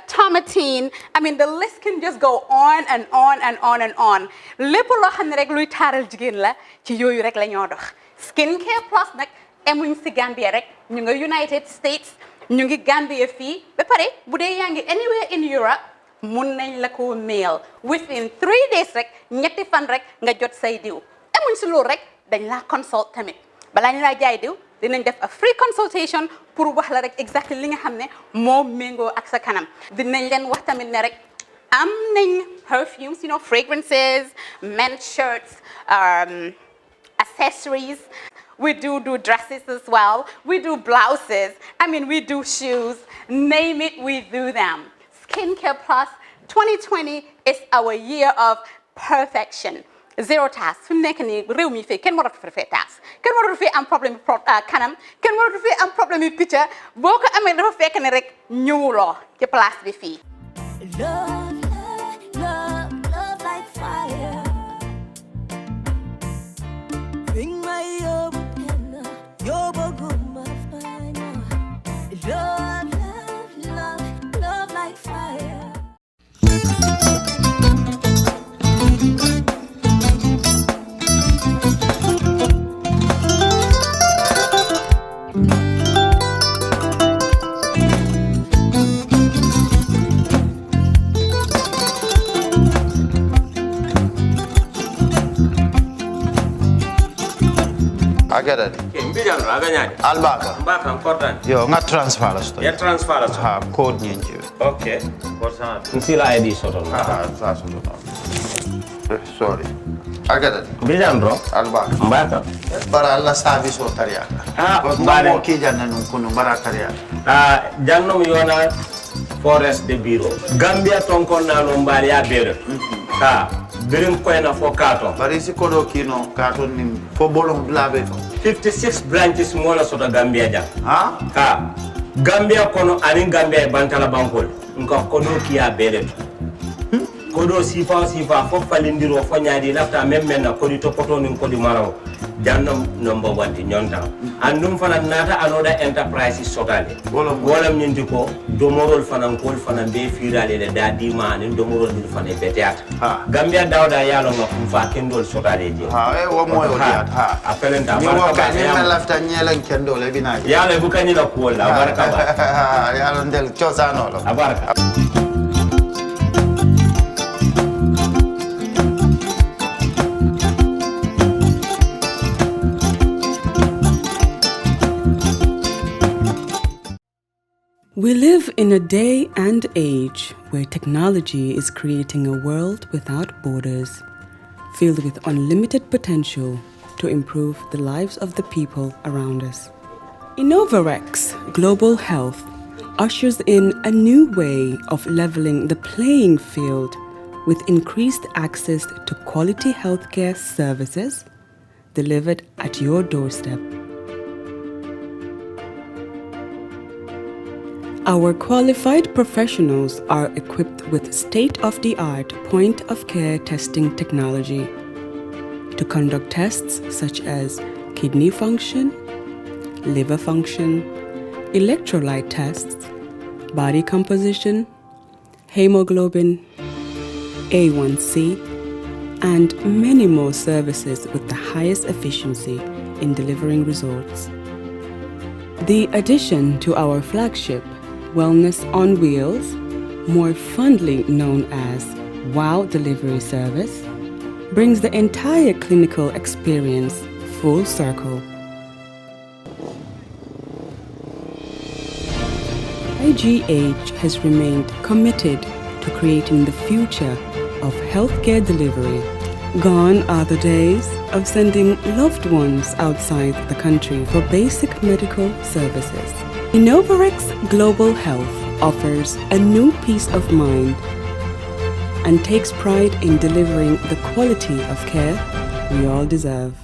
Tomatine I mean the list can just go on and on and on and on lépp loo xam ne rek luy taaral jigéen la ci yooyu rek la ñoo dox skin care plus nag emuñ si Gambia rek ñu nga United States ñu ngi Gambia fii ba pare bu dee yaa ngi anywhere in Europe mun nañ la ko mail within 3 days rek ñetti fan rek nga jot say diw emuñ si loolu rek dañ laa consult tamit balaa ñu laa jaay diw dinañ def a free consultation pour wax la rek exactly li nga xam ne moo méngoo ak sa kanam dinañ leen wax tamit ne rek am nañ perfumes fragrances men's shirts accessories we do dresses as well we do blouses I mean we do shoes name it we do them Skincare Plus 2020 is our year of perfection zero task fi mu nekk nii réew mi fii kenn waratu fi task kenn waratu fi am problème kanam kenn waratu fi am problème yu picca boo ko amee dafa fekk ne rek ñëwuloo ci place bi fii. Love like fire. Bring my yoboguma fire. Love like fire. Agada. Mbijan aganyani. Albaka. Mbaka important. Yo, nga transfer la sto. Ya transfer la sto. Ha, code nyingi. Okay. Nsila ID soto. Sa soto. Sorry. Agada. Mbijan bro. Albaka. Mbaka. Bara alla service o tariaka. Mbare. Mo ki janna nun kunu bara tariaka. Jannom yona forest de bureau. Gambia tonkon na no mbari ya bere. Birim koyna fo kato. Bari si kodo kino kato ni fo bolong blabe ko. 56 branches mola soto Gambia jam. Ha? Gambia kono anin Gambia bantala bankol. Nko kodo kiya bere to. Kodo sifa fo falindiro fo nyaadi lafta memmen na kodi to poto nin kodi maraw. Jannom number 1 ti nyonta. Andum fana nata anoda enterprise sotale. Golam nyindi ko domorol fana kol fana be firale le dadi ma nin domorol ni fana beteata. Gambia dawda yalo nga fa kendol sotale je. Wo moyo diat apelenta ni wo ka ni na lafta nyelen kendol e bina. Yalo bukani la ko la baraka ba. Yalo ndel chosano lo. Abaraka. We live in a day and age where technology is creating a world without borders, filled with unlimited potential to improve the lives of the people around us. InnovaRx Global Health ushers in a new way of leveling the playing field with increased access to quality healthcare services delivered at your doorstep. Our qualified professionals are equipped with state-of-the-art point-of-care testing technology to conduct tests such as kidney function, liver function, electrolyte tests, body composition, hemoglobin, A1C, and many more services with the highest efficiency in delivering results. The addition to our flagship Wellness on Wheels, more fondly known as WOW Delivery Service, brings the entire clinical experience full circle. IGH has remained committed to creating the future of healthcare delivery. Gone are the days of sending loved ones outside the country for basic medical services. InnovaRx Global Health offers a new peace of mind and takes pride in delivering the quality of care we all deserve.